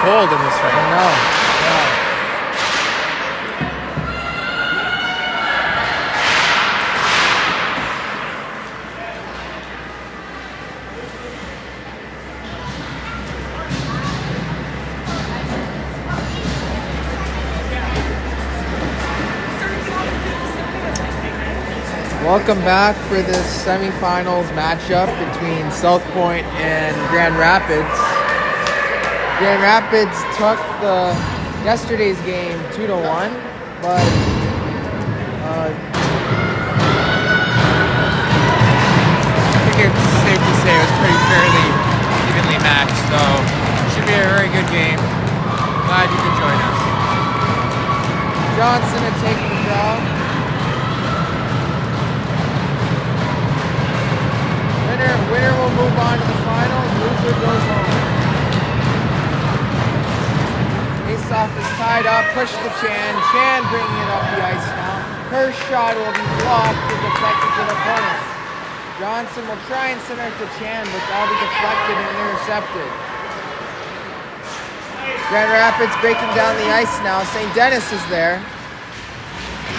cold in this ring. I know. Yeah. Welcome back for this semifinals matchup between Southpoint and Grand Rapids. Grand Rapids took yesterday's game 2-1, but I think it's safe to say it was pretty fairly evenly matched, so it should be a very good game. Glad you could join us. Johnson had taken the draw. Winner will move on to the finals. Loser goes home. Face-off is tied up. Push to Chan. Chan bringing it up the ice now. Her shot will be blocked and deflected to the corner. Johnson will try and center it to Chan, but that'll be deflected and intercepted. Grand Rapids breaking down the ice now. St. Denis is there.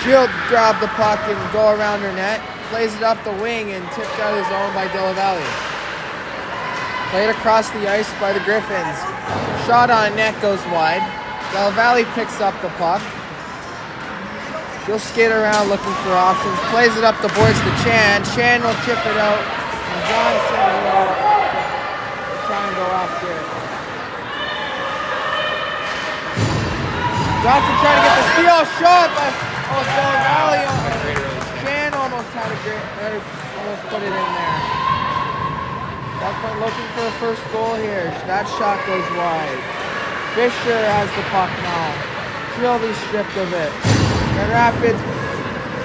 She'll grab the puck and go around her net. Plays it up the wing and tipped out of zone by Della Valley. Played across the ice by the Griffins. Shot on net goes wide. Della Valley picks up the puck. She'll skate around looking for options. Plays it up the boards to Chan. Chan will chip it out. And Johnson will try and go after it. Johnson trying to get the steal. Shot by Della Valley. Chan almost had almost put it in there. Southpoint looking for a first goal here. That shot goes wide. Fisher has the puck now. She'll be stripped of it. Grand Rapids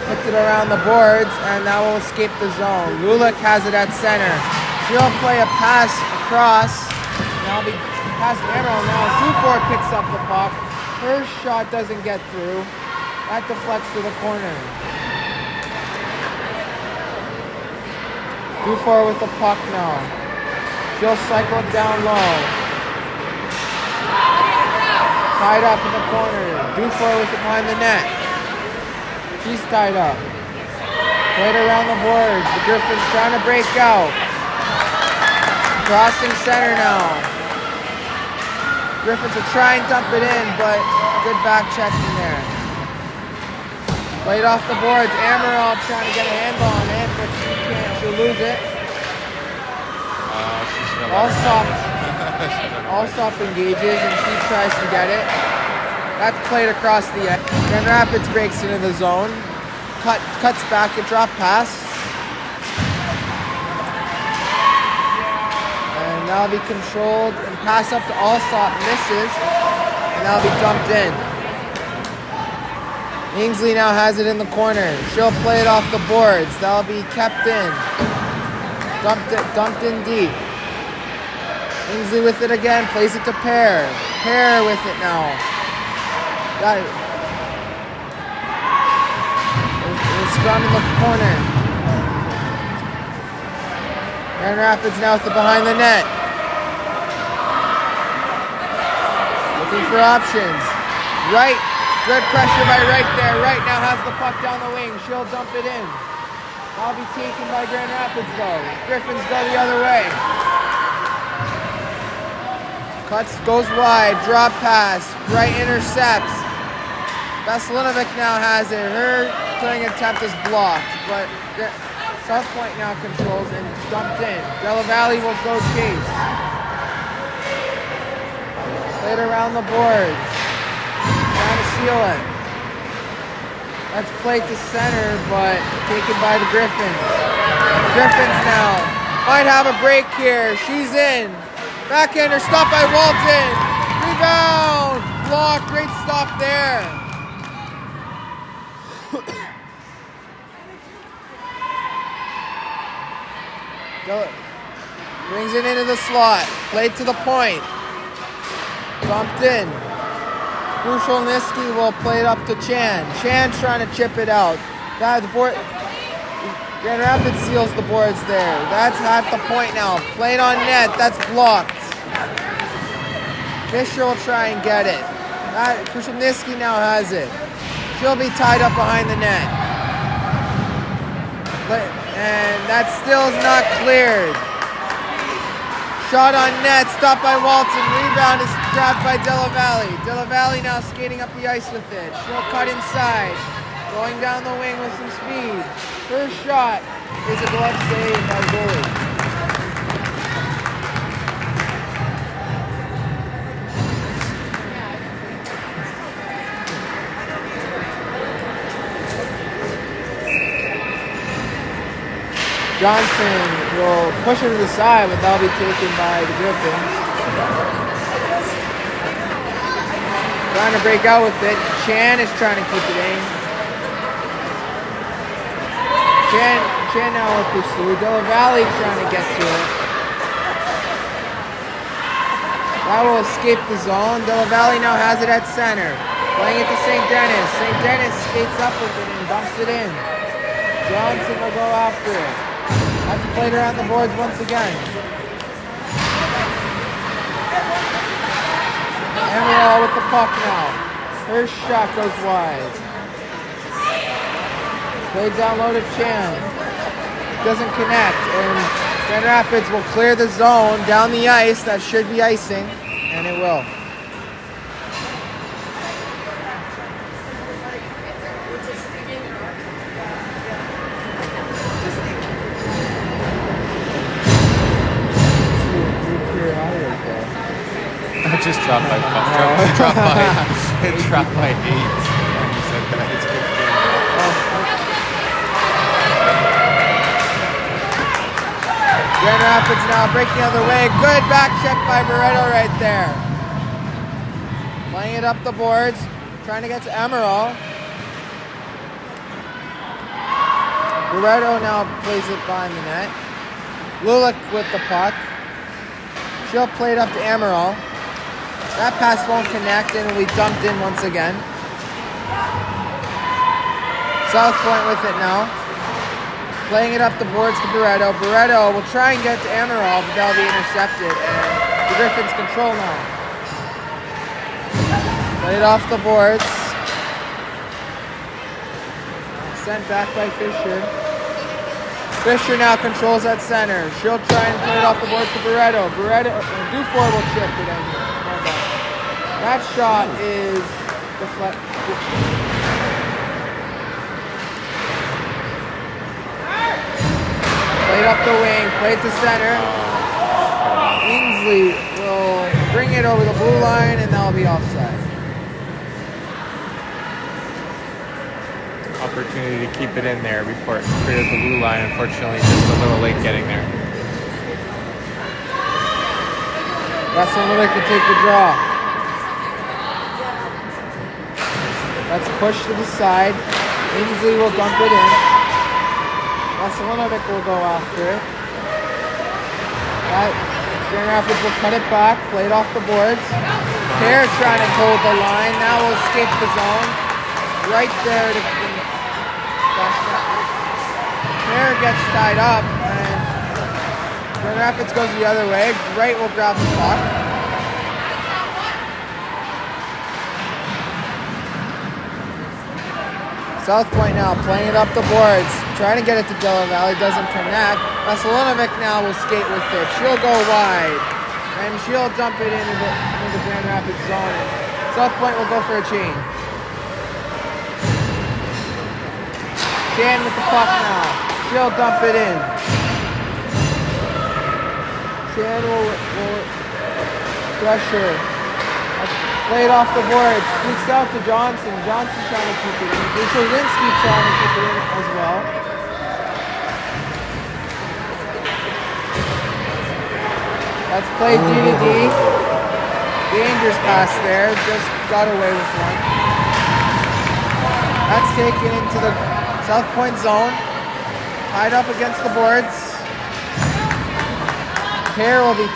puts it around the boards, and that will escape the zone. Lulick has it at center. She'll play a pass across. Now be past Emerald now. 2-4 picks up the puck. Her shot doesn't get through. That deflects to the corner. 2-4 with the puck now. She'll cycle it down low. Tied up in the corner. 2-4 with it behind the net. She's tied up. Played around the boards. The Griffins trying to break out. Crossing center now. Griffins will try and dump it in, but good back checking there. Played off the boards. Amaral trying to get a handle on it, but she can't. She'll lose it. Allsop engages and she tries to get it. That's played across the edge. Grand Rapids breaks into the zone. Cuts back a drop pass. And that'll be controlled and pass up to Allsop. Misses. And that'll be dumped in. Ainsley now has it in the corner. She'll play it off the boards. That'll be kept in. Dumped in deep. Ainsley with it again. Plays it to Pear. Pear with it now. Got it. There's scrum in the corner. Grand Rapids now with it behind the net. Looking for options. Right. Good pressure by Wright there. Wright now has the puck down the wing. She'll dump it in. That'll be taken by Grand Rapids though. Griffins go the other way. Cuts, goes wide. Drop pass. Wright intercepts. Veselinovic now has it. Her clearing attempt is blocked. But Southpoint now controls and it's dumped in. Della Valley will go chase. Played around the boards. Trying to seal it. That's played to center, but taken by the Griffins. Griffins now might have a break here. She's in. Backhander stop by Walton. Rebound. Block. Great stop there. Brings it into the slot. Played to the point. Bumped in. Krushelniski will play it up to Chan. Chan trying to chip it out. The board. Grand Rapids seals the boards there. That's at the point now. Played on net. That's blocked. Fisher will try and get it. Krushelnicki now has it. She'll be tied up behind the net. And that still is not cleared. Shot on net, stopped by Walton. Rebound is grabbed by Della Valle. Della Valle now skating up the ice with it. She'll cut inside. Going down the wing with some speed. First shot is a glove save by the goalie. Johnson will push it to the side, but that'll be taken by the Griffins. Trying to break out with it. Chan is trying to keep it in. Chan now will pursue. Della Valle trying to get to it. That will escape the zone. Della Valle now has it at center. Playing it to St. Denis. St. Denis skates up with it and dumps it in. Johnson will go after it. Has to play it around the boards once again. Emerald with the puck now. Her shot goes wide. Played down low to Chan. Doesn't connect. And Grand Rapids will clear the zone down the ice. That should be icing. And it will. Just dropped by 5. It dropped by 8. And you said that it's 15. Grand Rapids now breaking the other way. Good back check by Barreto right there. Playing it up the boards. Trying to get to Emerald. Barreto now plays it behind the net. Lulick with the puck. She'll play it up to Emerald. That pass won't connect and will be dumped in once again. Southpoint with it now. Playing it up the boards to Barreto. Barreto will try and get to Emerald, but that'll be intercepted. And the Griffins control now. Play it off the boards. Sent back by Fisher. Fisher now controls at center. She'll try and play it off the boards to Barreto. Dufour will chip it in. That shot is deflected. Played up the wing, played to center. Ainsley will bring it over the blue line, and that'll be offside. Opportunity to keep it in there before it cleared the blue line. Unfortunately, just a little late getting there. Russell can take the draw. Let's push to the side. Ainsley will dump it in. Vasilinovic will go after it. Grand Rapids will cut it back, play it off the boards. Hare trying to hold the line. Now will escape the zone. Right there to Hare gets tied up, and Grand Rapids goes the other way. Wright will grab the puck. Southpoint now playing it up the boards, trying to get it to Della Valle, doesn't connect. Vasilinovic now will skate with it. She'll go wide, and she'll dump it into the Grand Rapids zone. Southpoint will go for a change. Chan with the puck now. She'll dump it in. Chan will pressure. Played off the board, sneaks out to Johnson. Johnson trying to keep it in. Krushelnicki trying to keep it in as well. That's played D-to-D. Dangerous pass there, just got away with one. That's taken into the Southpoint zone. Tied up against the boards. Hare will be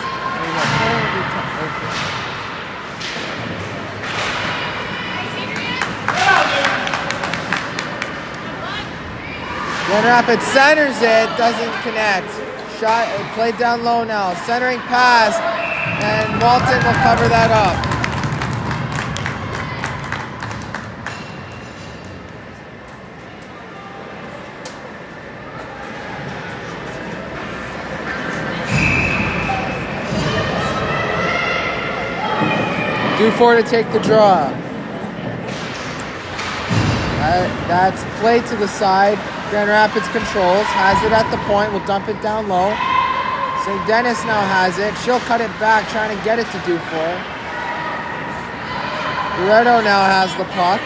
Grand Rapids centers it, doesn't connect. Shot played down low now. Centering pass, and Walton will cover that up. Do 4 to take the draw. That's play to the side. Grand Rapids controls. Has it at the point. Will dump it down low. St. Denis now has it. She'll cut it back, trying to get it to do 4. Loretto now has the puck.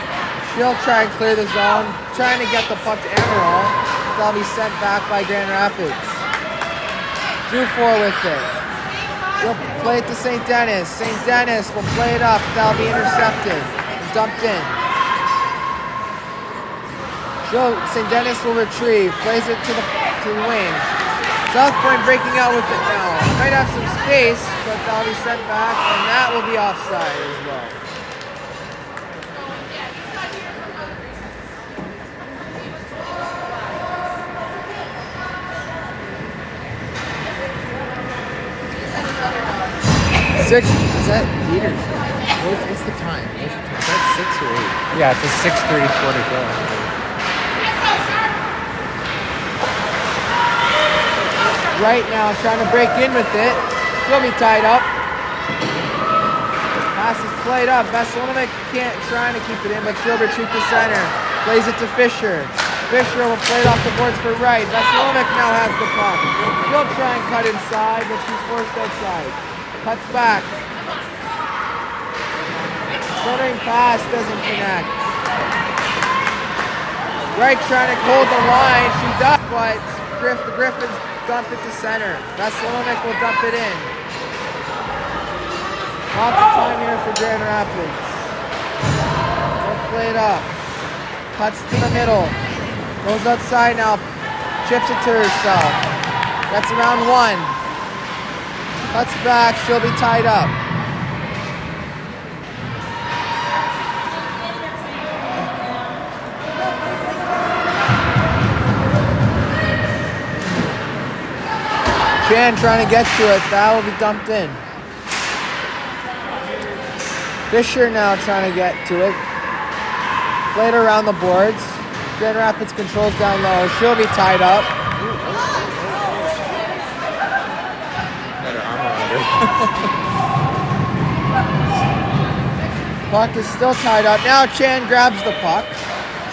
She'll try and clear the zone, trying to get the puck to Emerald. They'll be sent back by Grand Rapids. Do 4 with it. She'll play it to St. Denis. St. Denis will play it up. That'll be intercepted and dumped in. St. Denis will retrieve. Plays it to the wing. Southpoint breaking out with it now. Might have some space, but that'll be sent back, and that will be offside as well. Six, is that 8 or 6? What's the time? Is that 6 or 8? Yeah, it's a 6:34 to go. Right now, trying to break in with it. She'll be tied up. Pass is played up. Veselinovic can't, trying to keep it in, but she'll retreat to center. Plays it to Fisher. Fisher will play it off the boards for right. Veselinovic now has the puck. She'll try and cut inside, but she's forced outside. Cuts back. Centering pass doesn't connect. Right trying to hold the line. She does, but the Griffins dump it to center. Veselinovic will dump it in. Lots of time here for Grand Rapids. They'll play it up. Cuts to the middle. Goes outside now. Chips it to herself. That's around 1. Cuts back, she'll be tied up. Chan trying to get to it, that will be dumped in. Fisher now trying to get to it. Played around the boards. Grand Rapids controls down low, she'll be tied up. Puck is still tied up. Now Chan grabs the puck.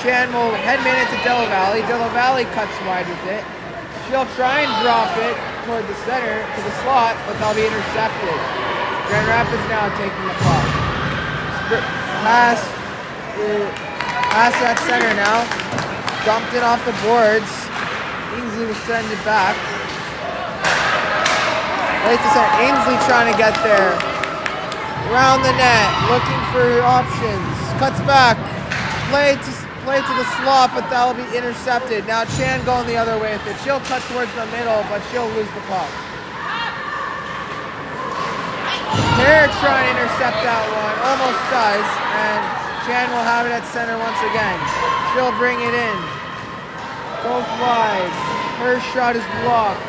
Chan will headman it to Della Valley. Della Valley cuts wide with it. She'll try and drop it toward the center, to the slot, but they'll be intercepted. Grand Rapids now taking the puck. Pass at center now. Dumped it off the boards. Ainsley will send it back. Right to center. Ainsley trying to get there. Around the net, looking for options. Cuts back. Play to the slot, but that'll be intercepted. Now Chan going the other way with it. She'll cut towards the middle, but she'll lose the puck. They're trying to intercept that one. Almost does. And Chan will have it at center once again. She'll bring it in. Goes wide. Her shot is blocked.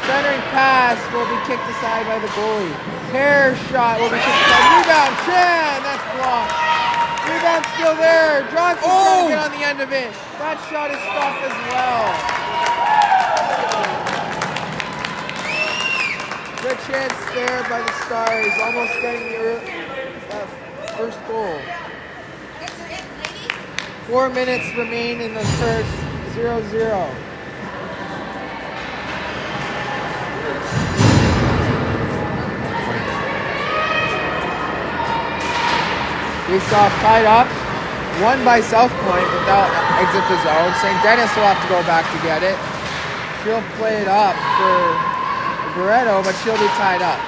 Centering pass will be kicked aside by the goalie. Hair shot will be kicked aside. Rebound, Chan, that's blocked. Rebound still there. Johnson's trying to get on the end of it. That shot is stopped as well. Good chance there by the Stars, almost getting the first goal. 4 minutes remain in the first, 0-0. Face-off tied up. Won by Southpoint, but they'll exit the zone. St. Denis will have to go back to get it. She'll play it up for Barreto, but she'll be tied up.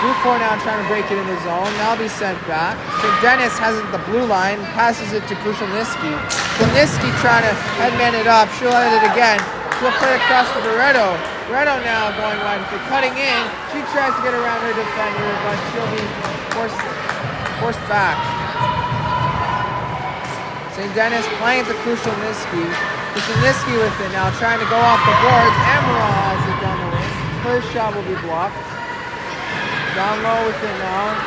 Dufour now trying to break it in the zone. Now be sent back. St. Denis has it at the blue line. Passes it to Krushelniski. Krushelniski trying to headman it up. She'll head it again. She'll play across to Barreto. Barreto now going wide with it. Cutting in. She tries to get around her defender, but she'll be forced back. St. Denis playing to Krushelniski. Krushelniski with it now, trying to go off the boards. Emerald has it down the wing. Her shot will be blocked. Down low with it now.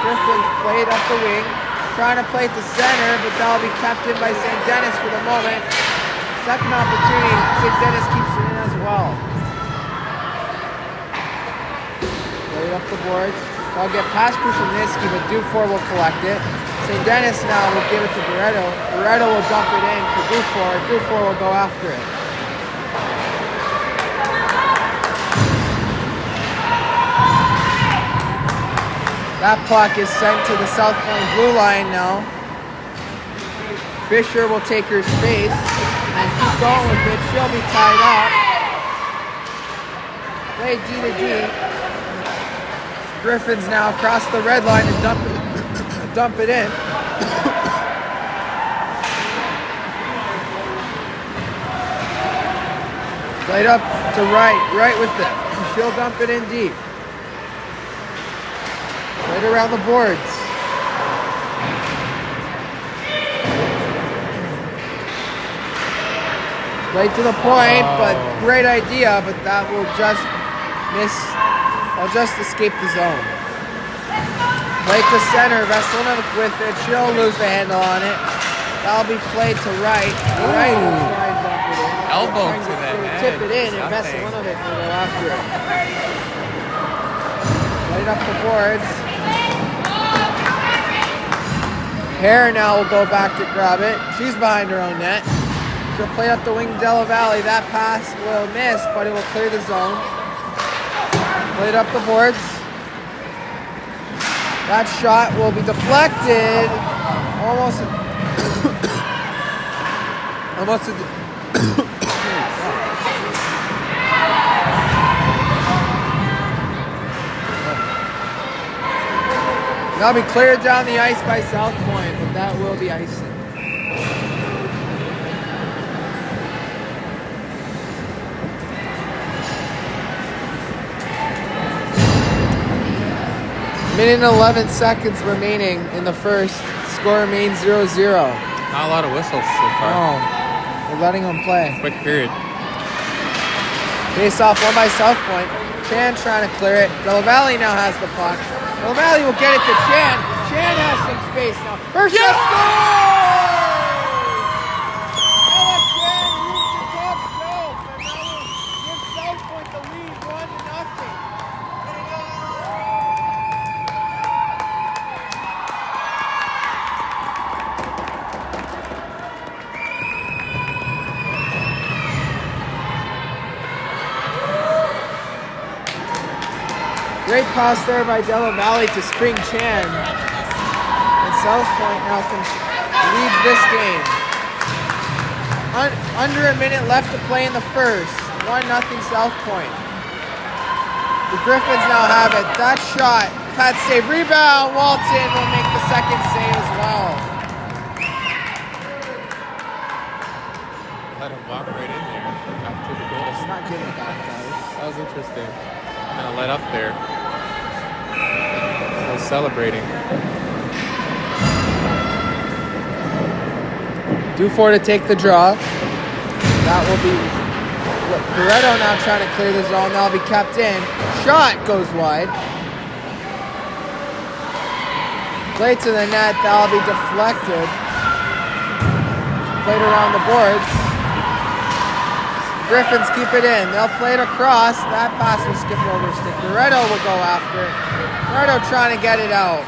Griffins played up the wing. Trying to play it to center, but that'll be kept in by St. Denis for the moment. Second opportunity, St. Denis keeps it in as well. Played up the boards. They'll get past Krushelnitsky, but Dufour will collect it. St. Denis now will give it to Barreto. Barreto will dump it in for Dufour. Dufour will go after it. That puck is sent to the Southpoint blue line now. Fisher will take her space and keep going with it. She'll be tied up. Play D to D. Griffins now across the red line and dump it in. Played up to right with it. She'll dump it in deep. Right around the boards. Right to the point, but great idea, but that will just miss. I'll just escape the zone. Right to center, Veselina with it. She'll lose the handle on it. That'll be played to right. Right will try and dump it in. Elbow to the head. Tip it in, and Veselina will go after it. Right up the boards. Hare now will go back to grab it. She's behind her own net. She'll play up the wing to Della Valley. That pass will miss, but it will clear the zone. Played up the boards. That shot will be deflected. Almost. That'll be cleared down the ice by Southpoint, but that will be icing. Minute and 11 seconds remaining in the first. Score remains 0-0. Not a lot of whistles so far. Oh, we're letting them play. Quick period. Face off won by Southpoint. Chan trying to clear it. Della Valley now has the puck. Della Valley will get it to Chan. Chan has some space now. Her shot scores! Ella Chan moves the top shelf, and that will give Southpoint the lead 1-0. Great pass there by Della Valley to Spring Chan. And Southpoint now leads this game. Under a minute left to play in the first. 1-0 Southpoint. The Griffins now have it. That shot, pad save, rebound. Walton will make the second save as well. Let him walk right in there after the goal. It's not giving back, guys. That was interesting. Kind of let up there. Still celebrating. Dufour to take the draw. That will be Barreto now trying to clear the zone. That'll be kept in. Shot goes wide. Play to the net. That'll be deflected. Played around the boards. Griffins keep it in. They'll play it across. That pass will skip over stick. Barreto will go after it. Barreto trying to get it out.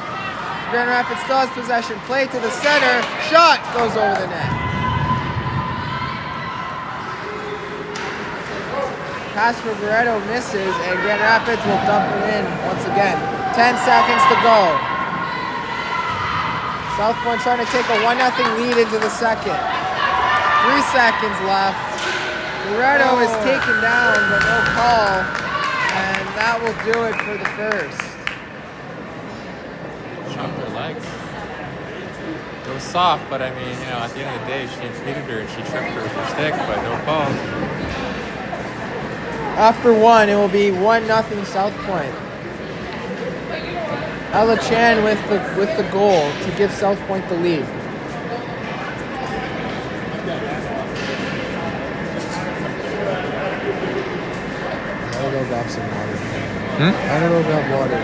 Grand Rapids still has possession. Play to the center. Shot goes over the net. Pass for Barreto misses, and Grand Rapids will dump it in once again. 10 seconds to go. Southpoint trying to take a 1-0 lead into the second. 3 seconds left. Barreto is taken down, but no call, and that will do it for the first. Chopped her legs. It was soft, but I mean, at the end of the day, she impeded her and she tripped her with her stick, but no call. After one, it will be 1-0 Southpoint. Ella Chan with the goal to give Southpoint the lead. I gotta go grab some water. I gotta go grab water.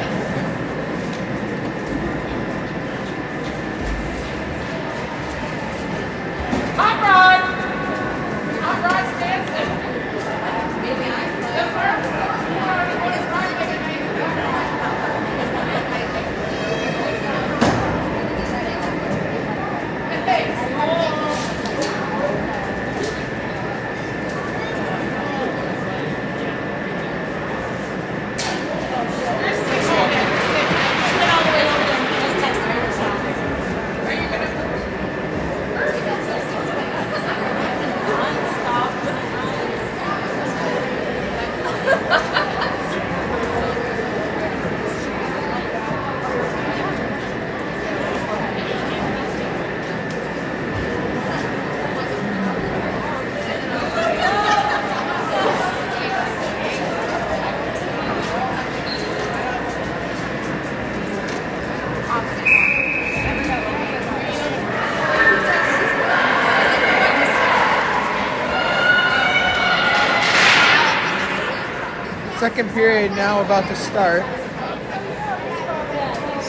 Second period now about to start.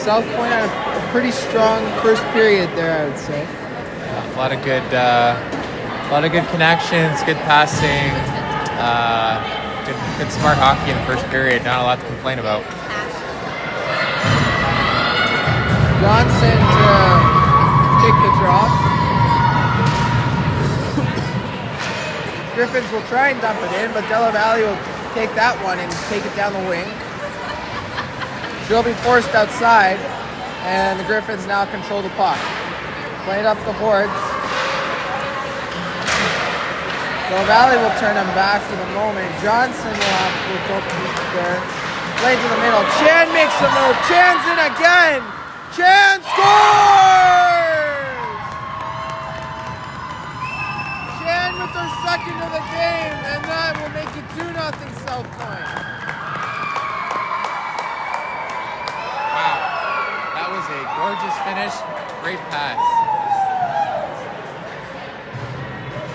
Southpoint had a pretty strong first period there, I would say. A lot of good connections, good passing, good smart hockey in the first period. Not a lot to complain about. Johnson to take the drop. Griffins will try and dump it in, but Della Valle will take that one and take it down the wing. She'll be forced outside, and the Griffins now control the puck. Play it up the boards. Della Valle will turn them back for the moment. Johnson will go there. Play to the middle. Chan makes a move. Chan's in again. Chan scores! Chan with her second of the game, and that will make it 2-0 Southpoint. Wow, that was a gorgeous finish. Great pass.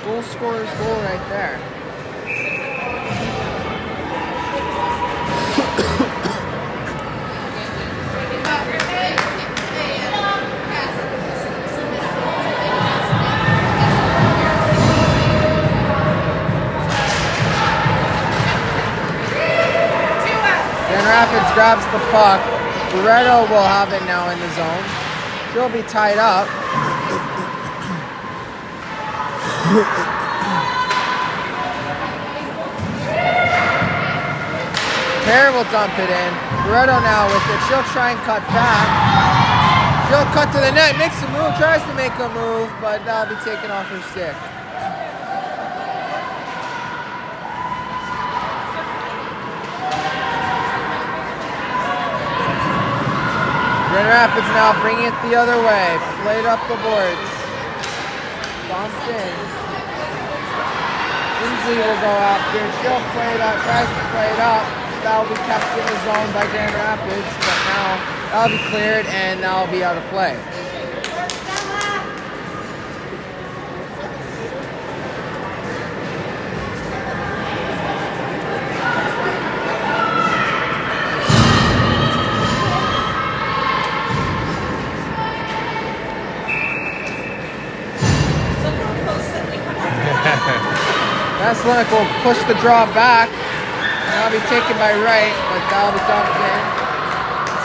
Goal scorer's goal right there. Grand Rapids grabs the puck. Loretto will have it now in the zone. She'll be tied up. Pear will dump it in. Loretto now with it. She'll try and cut back. She'll cut to the net, makes a move, tries to make a move, but that'll be taken off her stick. Grand Rapids now bringing it the other way. Played up the boards. Bumped in. Lindsay will go after. She'll play it up, tries to play it up. That'll be kept in the zone by Grand Rapids, but now that'll be cleared and that'll be out of play. Vasilinic will push the draw back. That'll be taken by Wright, but that'll be dumped in.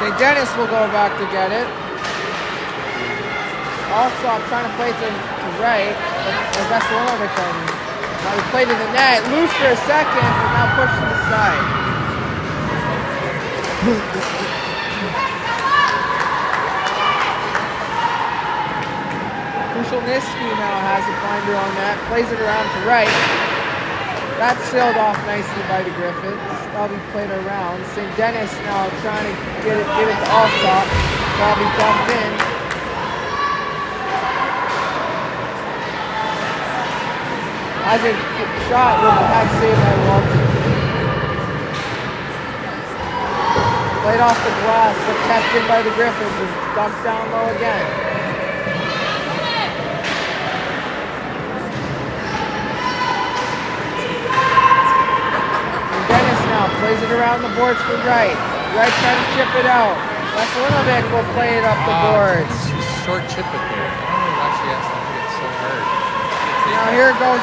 St. Denis will go back to get it. Also, I'm trying to play to Wright, but Vasilinic now we play to the net. Loose for a second, but now pushed to the side. Krushelniski now has it behind her own net, plays it around to Wright. That's sailed off nicely by the Griffins. That'll be played around. St. Denis now trying to give it to Allsop. That'll be dumped in. As a shot with a back save by Walton. Played off the glass, but kept in by the Griffins and dumped down low again. Plays it around the boards for Wright. Wright trying to chip it out. Vasilinovic will play it up the boards. Short chip it there. I don't know why she has to hit it so hard. Now here goes,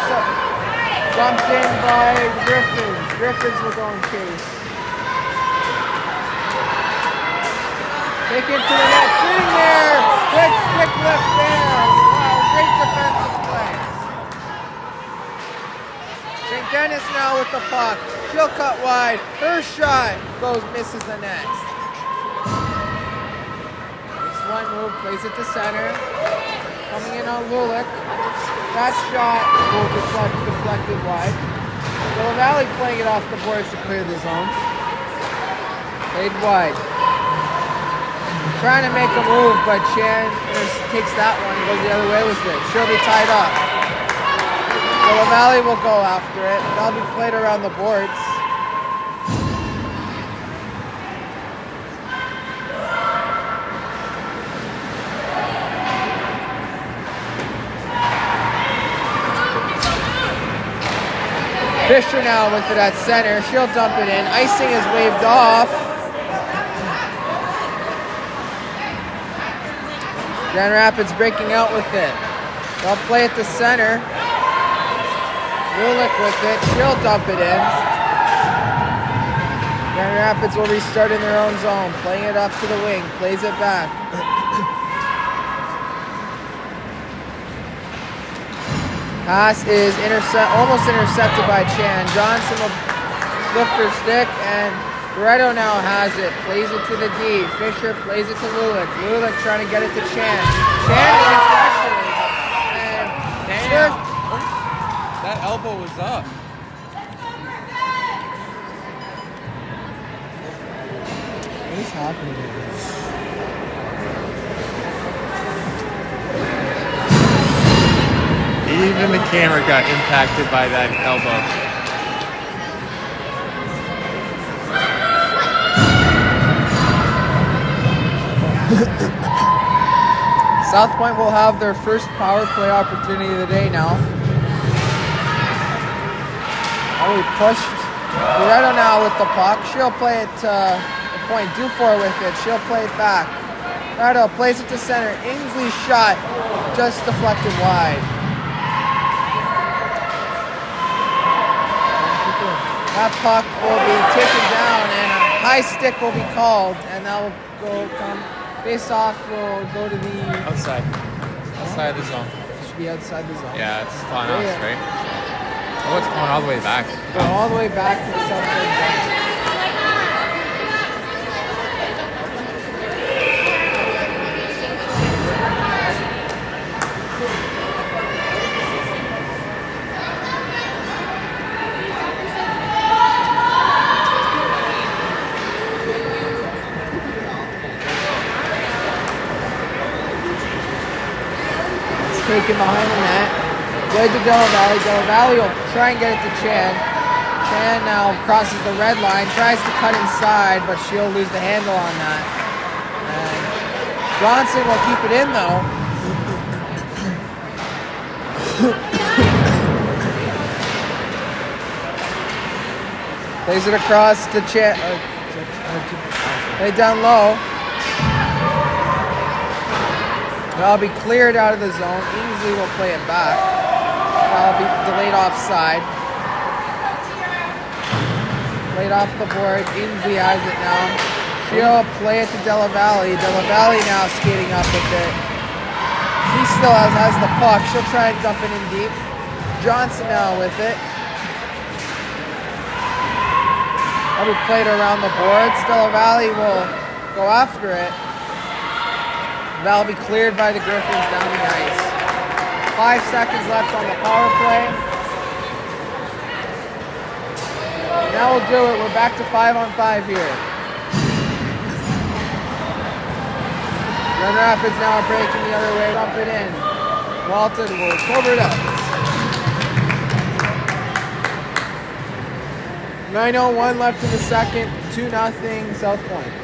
dumped in by Griffins. Griffins will go and chase. Take it to the net, sitting there. Good stick lift there. Wow, great defensive play. St. Denis now with the puck. She'll cut wide. Her shot misses the net. This one move, plays it to center. Coming in on Lulick. That shot will deflected wide. Della Valle playing it off the boards to clear the zone. Played wide. Trying to make a move, but Chan takes that one and goes the other way with it. She'll be tied up. Della Valle will go after it. That'll be played around the boards. Fisher now with it at center. She'll dump it in. Icing is waved off. Grand Rapids breaking out with it. They'll play it to center. Lulick with it. She'll dump it in. Grand Rapids will restart in their own zone. Playing it up to the wing. Plays it back. Pass is almost intercepted by Chan. Johnson will lift her stick, and Barreto now has it. Plays it to the D. Fisher plays it to Lulick. Lulick trying to get it to Chan. Chan getting pressure. And Damn. That elbow was up. What is happening here? Even the camera got impacted by that elbow. Southpoint will have their first power play opportunity of the day now. Oh, we pushed Barreto now with the puck. She'll play it to the point. Dufour with it. She'll play it back. Barreto plays it to center. Ingsley's shot just deflected wide. That puck will be taken down and a high stick will be called, and that will come face off. Will go to the Outside of the zone. Should be outside the zone. Yeah, it's on us, right? Oh, it's going all the way back. Go all the way back to the Southpoint zone. Taken behind the net. Play to Della Valley. Della Valley will try and get it to Chan. Chan now crosses the red line, tries to cut inside, but she'll lose the handle on that. And Johnson will keep it in though. Plays it across to Chan. Play down low. That'll be cleared out of the zone. Ingsley will play it back. That'll be delayed offside. Played off the board. Ingsley has it now. She'll play it to Della Valley. Della Valley now skating up with it. She still has the puck. She'll try and dump it in deep. Johnson now with it. That'll be played around the boards. Della Valley will go after it. That'll be cleared by the Griffins down the ice. 5 seconds left on the power play. Now we'll do it. We're back to 5-on-5 here. Grand Rapids now are breaking the other way. Dump it in. Walton will cover it up. 9:01 left in the second. 2-0 Southpoint.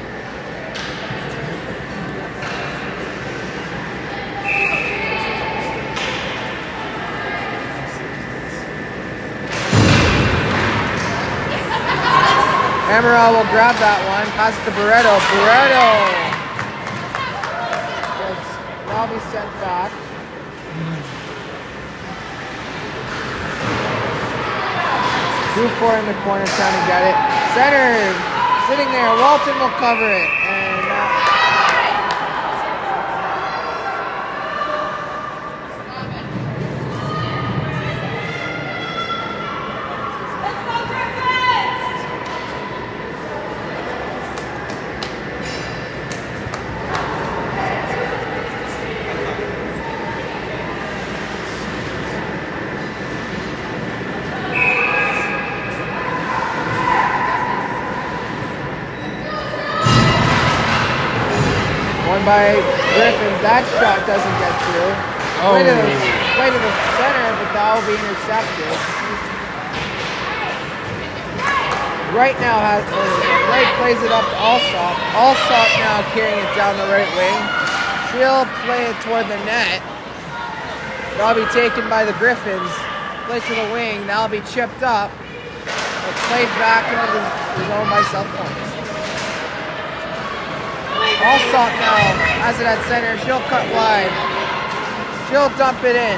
Amaral will grab that one. Pass to Barreto. Barreto! Now be sent back. Dufour in the corner trying to get it. Center! Sitting there. Walton will cover it. And by Griffins. That shot doesn't get through. Oh. Way to the center, but that will be intercepted. Wright now Wright plays it up to Alsop. Alsop now carrying it down the right wing. She'll play it toward the net. That'll be taken by the Griffins. Play to the wing. That'll be chipped up. but played back into the zone by Southpoint. Allsop now has it at center. She'll cut wide. She'll dump it in.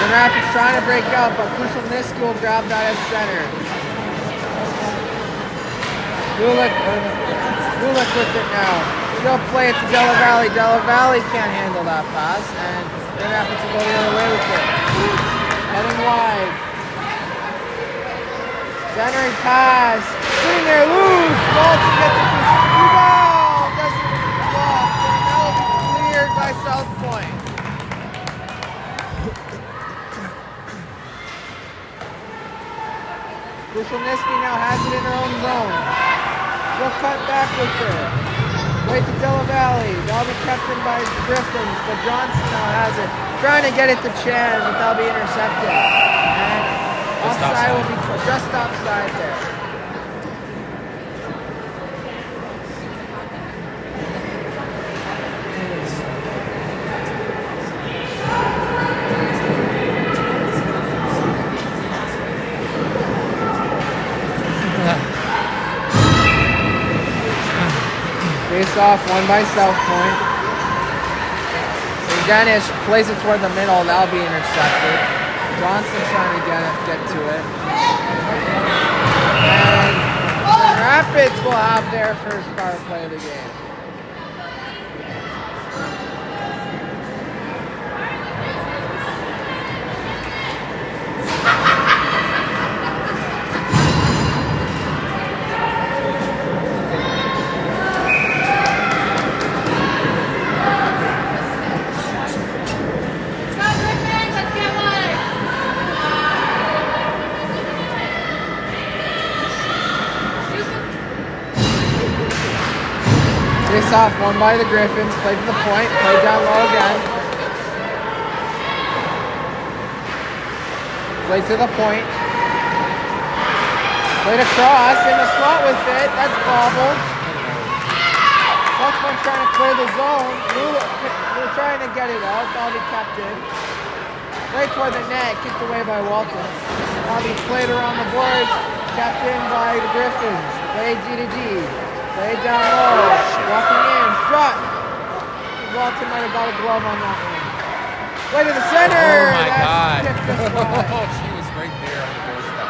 The Rapids trying to break out, but Krushelniski will grab that at center. Gulick with it now. She'll play it to Della Valle. Della Valle can't handle that pass, and the Rapids will go the other way with it. Heading wide. Centering pass. Sitting there loose. Walton gets a rebound. Doesn't block. And that will be cleared by Southpoint. Krushelniski now has it in her own zone. She'll cut back with it. Wait to Della Valle. That'll be kept in by Griffins, but Johnson now has it. Trying to get it to Chan, but that'll be intercepted. And offside will be just offside there. Face off, won by Southpoint. So Dennis plays it toward the middle. That'll be intercepted. Johnson trying to get to it. And the Rapids will have their first power play of the game. Face off, won by the Griffins. Played to the point. Played down low again. Played to the point. Played across in the slot with it. That's bobbled. Southpoint trying to clear the zone. We're trying to get it out. That'll be kept in. Played toward the net. Kicked away by Walton. That'll be played around the boards. Kept in by the Griffins. Played D to D. Played down low, walking in, shot. Walton might have got a glove on that one. Play to the center. Oh my God. Oh, she was right there on the doorstep.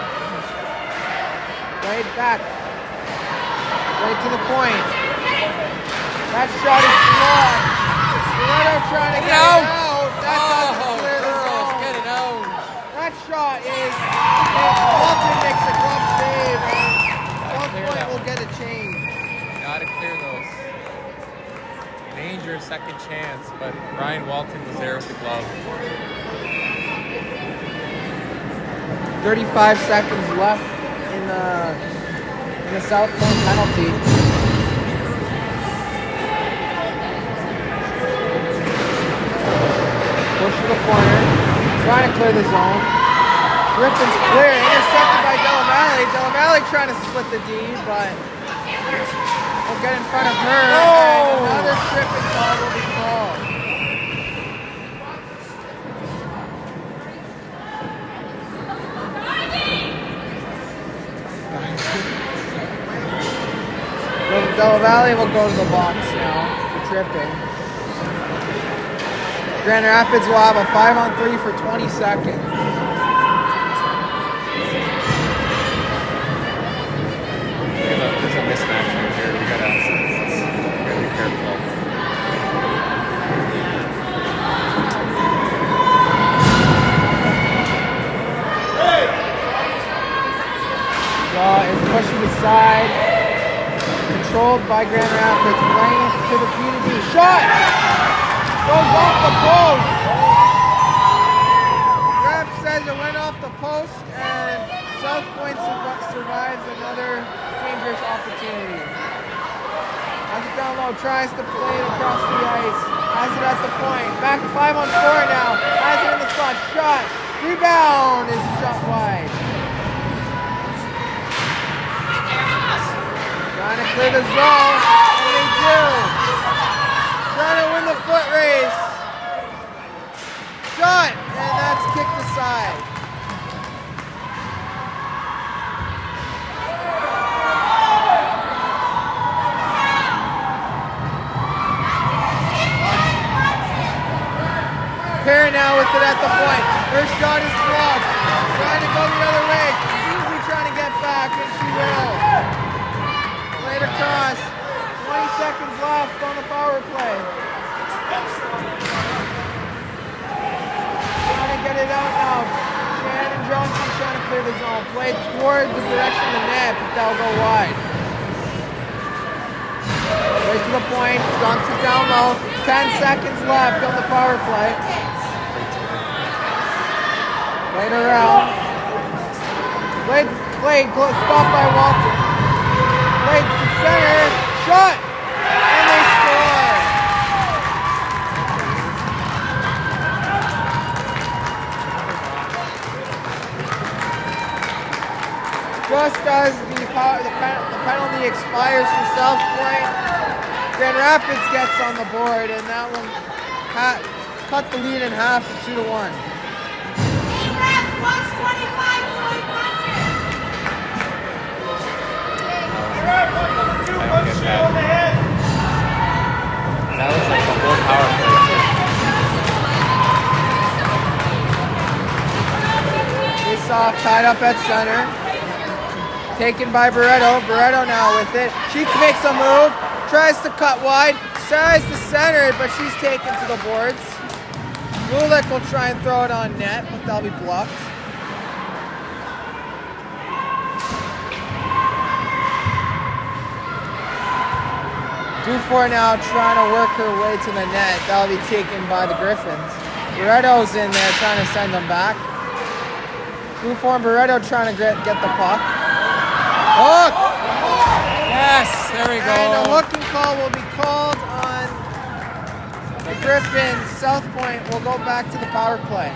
Played back. Played to the point. That shot is blocked. Loretto trying to get it out. That doesn't clear the zone. Get it out. That shot is, Walton makes a glove save, and Southpoint will get a change. Gotta clear those. Dangerous second chance, but Ryan Walton was there with the glove. 35 seconds left in the Southpoint penalty. Push to the corner, trying to clear the zone. Griffins clear, intercepted by Della Valle. Della Valle trying to split the D, but will get in front of her, and another tripping call will be called. Della Valle will go to the box now for tripping. Grand Rapids will have a 5-on-3 for 20 seconds. There's a mismatch right here. We gotta be careful. Draw is pushing aside. Controlled by Grand Rapids. Playing it to the P2D. Shot! Goes off the post. Ref says it went off the post, and Southpoint survives another dangerous opportunity. Has it down low, tries to play it across the ice. Has it at the point. Back to 5-on-4 now. Has it in the slot. Shot. Rebound is shot wide. Trying to clear the zone, and they do. Trying to win the foot race. Pair now with it at the point. Her shot is blocked. Trying to go the other way. Easily trying to get back, and she will. Played across. 20 seconds left on the power play. Trying to get it out now. Shannon Johnson trying to clear the zone. Play toward the direction of the net, but that'll go wide. Right to the point. Dumps it down low. 10 seconds left on the power play. Played around. Played, stopped by Walton. Played to center. Shot! And they score! Just as the penalty expires for Southpoint, Grand Rapids gets on the board, and that one cut the lead in half to 2-1. That was like the whole power play. Face off, tied up at center. Taken by Barreto. Barreto now with it. She makes a move. Tries to cut wide. Tries to center it, but she's taken to the boards. Lulick will try and throw it on net, but that'll be blocked. Dufour now trying to work her way to the net. That'll be taken by the Griffins. Barreto's in there trying to send them back. Dufour and Barreto trying to get the puck. Hook! Yes, there we go. And a hooking call will be called on the Griffins. Southpoint will go back to the power play.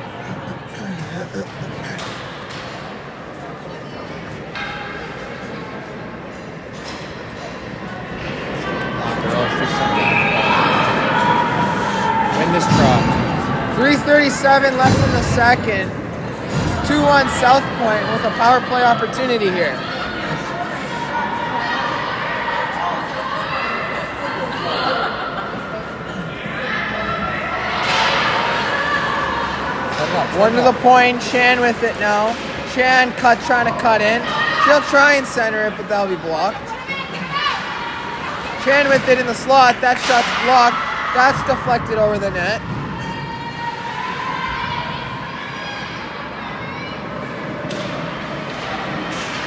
Win this draw. 3:37 left in the second. 2-1 Southpoint with a power play opportunity here. One to the point, Chan with it now. Chan trying to cut in. She'll try and center it, but that'll be blocked. Chan with it in the slot. That shot's blocked. That's deflected over the net.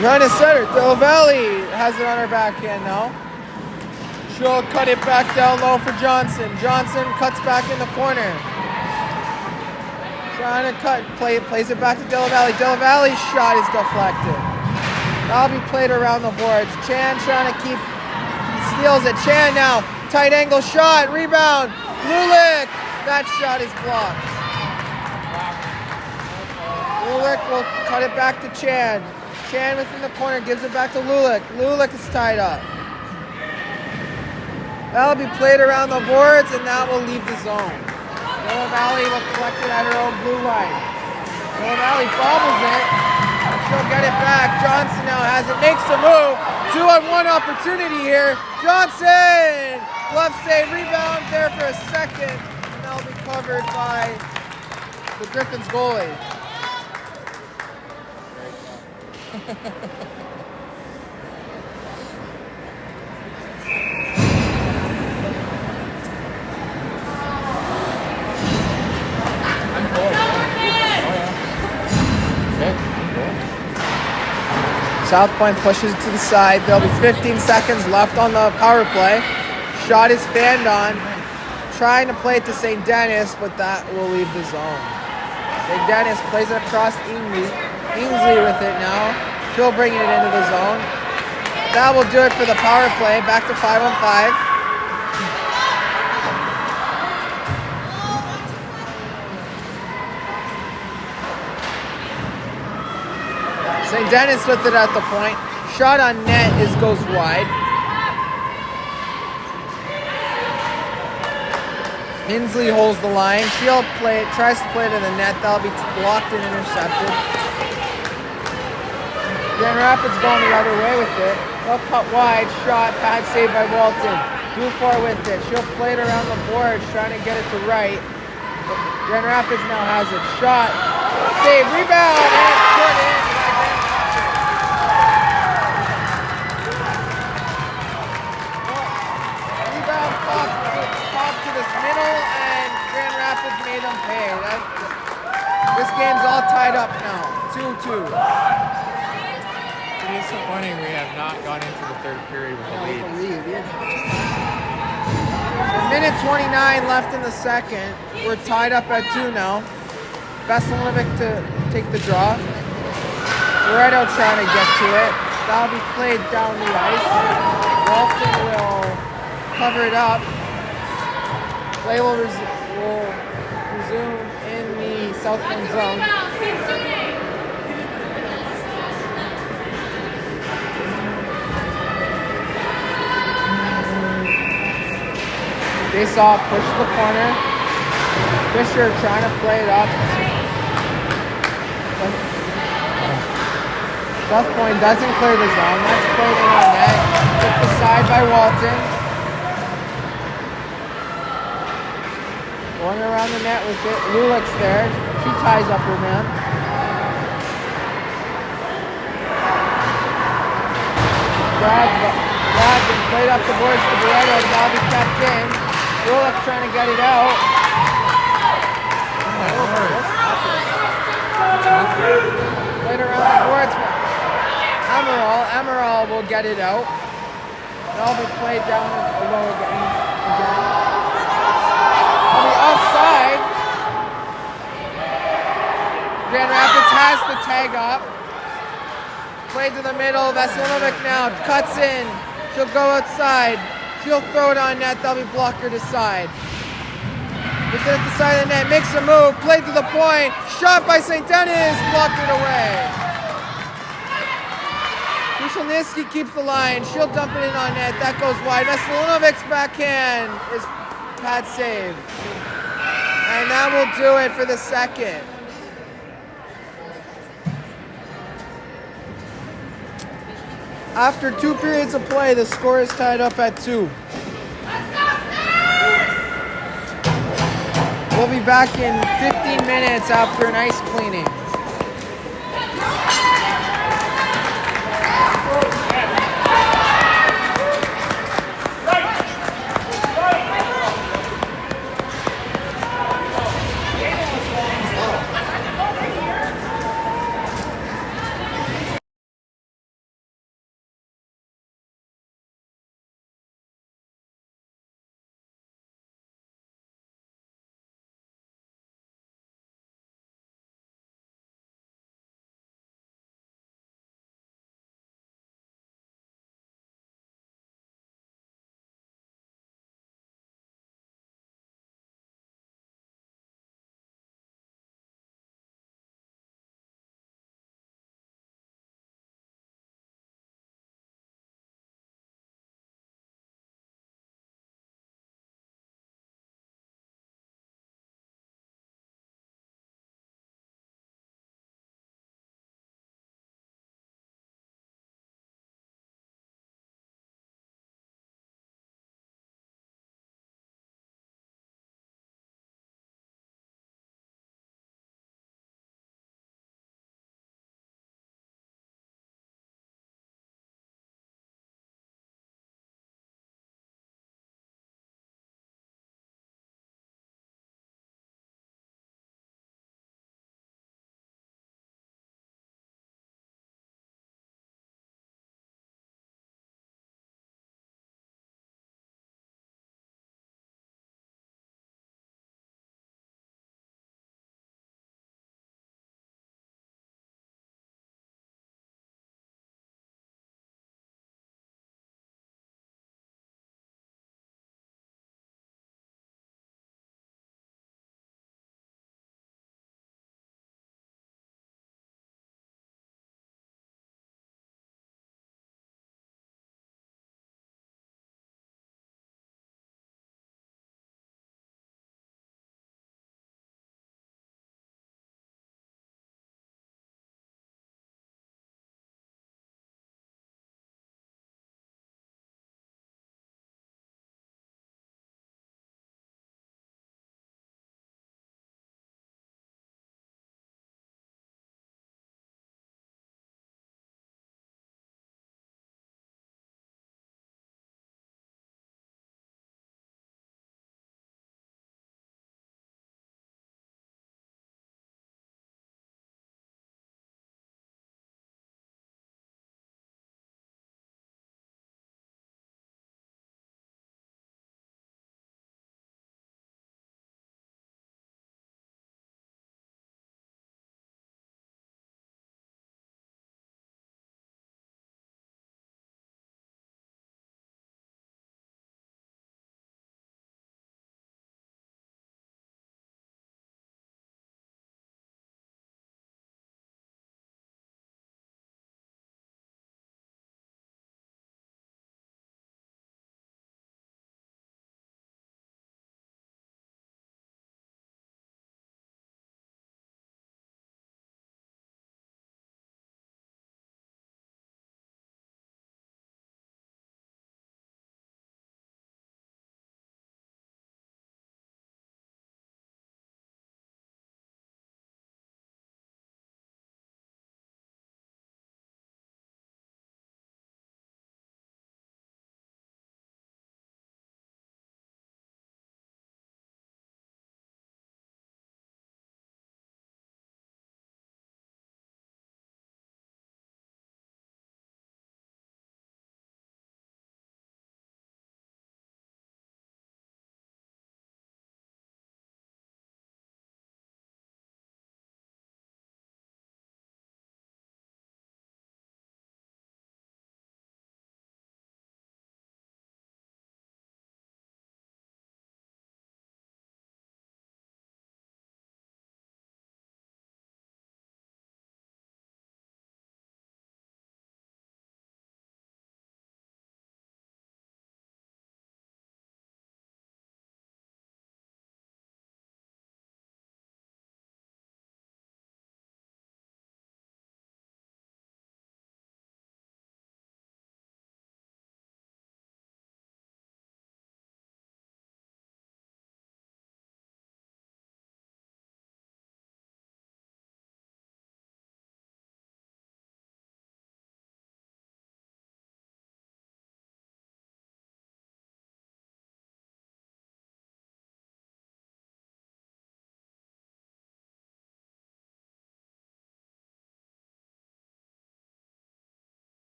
Trying to center. Del Valle has it on her backhand now. She'll cut it back down low for Johnson. Johnson cuts back in the corner. Trying to cut, plays it back to Del Valle. Del Valle's shot is deflected. That'll be played around the boards. Chan trying to keep, he steals it. Chan now, tight angle shot, rebound. Lulick, that shot is blocked. Lulick will cut it back to Chan. Chan within the corner gives it back to Lulick. Lulick is tied up. That'll be played around the boards, and that will leave the zone. Del Valle will collect it at her own blue line. Del Valle bobbles it. She'll get it back. Johnson now has it. Makes the move. 2-on-1 opportunity here. Johnson! Glove save. Rebound there for a second. And that'll be covered by the Griffins goalie. Southpoint pushes it to the side. There'll be 15 seconds left on the power play. Shot is fanned on. Trying to play it to St. Denis, but that will leave the zone. St. Denis plays it across Ingsley. Ingsley with it now. She'll bring it into the zone. That will do it for the power play. Back to 5-on-5. St. Denis with it at the point. Shot on net goes wide. Inslee holds the line. She'll play it, tries to play it in the net. That'll be blocked and intercepted. Grand Rapids going the other way with it. They'll cut wide. Shot, bad save by Walton. Dufour with it. She'll play it around the board, trying to get it to right. Grand Rapids now has it. Shot. Save. Rebound. And it's put in by Grand Rapids. Rebound pop to this middle, and Grand Rapids made them pay. This game's all tied up now. 2-2. It is disappointing we have not gone into the third period with a lead. A minute 29 left in the second. We're tied up at 2 now. Veselinovic to take the draw. Loretto trying to get to it. That'll be played down the ice. Walton will cover it up. Play will resume in the Southpoint zone. Face off, push to the corner. Fisher trying to play it up. Southpoint doesn't clear the zone. That's played in on net. Took the side by Walton. Going around the net with it. Lulick's there. She ties up her man. Grabbed and played up the boards to Loretto. Now be kept in. Lulick trying to get it out. Played around the boards. Emerald will get it out. That'll be played down low again. On the offside. Grand Rapids has the tag up. Played to the middle. Veselinovic now cuts in. She'll go outside. She'll throw it on net. That'll be blocker to side. Gets it at the side of the net. Makes a move. Played to the point. Shot by St. Denis. Blocked it away. Kushelniski keeps the line. She'll dump it in on net. That goes wide. Veselinovic's backhand is pad save. And that will do it for the second. After 2 periods of play, the score is tied up at 2. We'll be back in 15 minutes after an ice cleaning.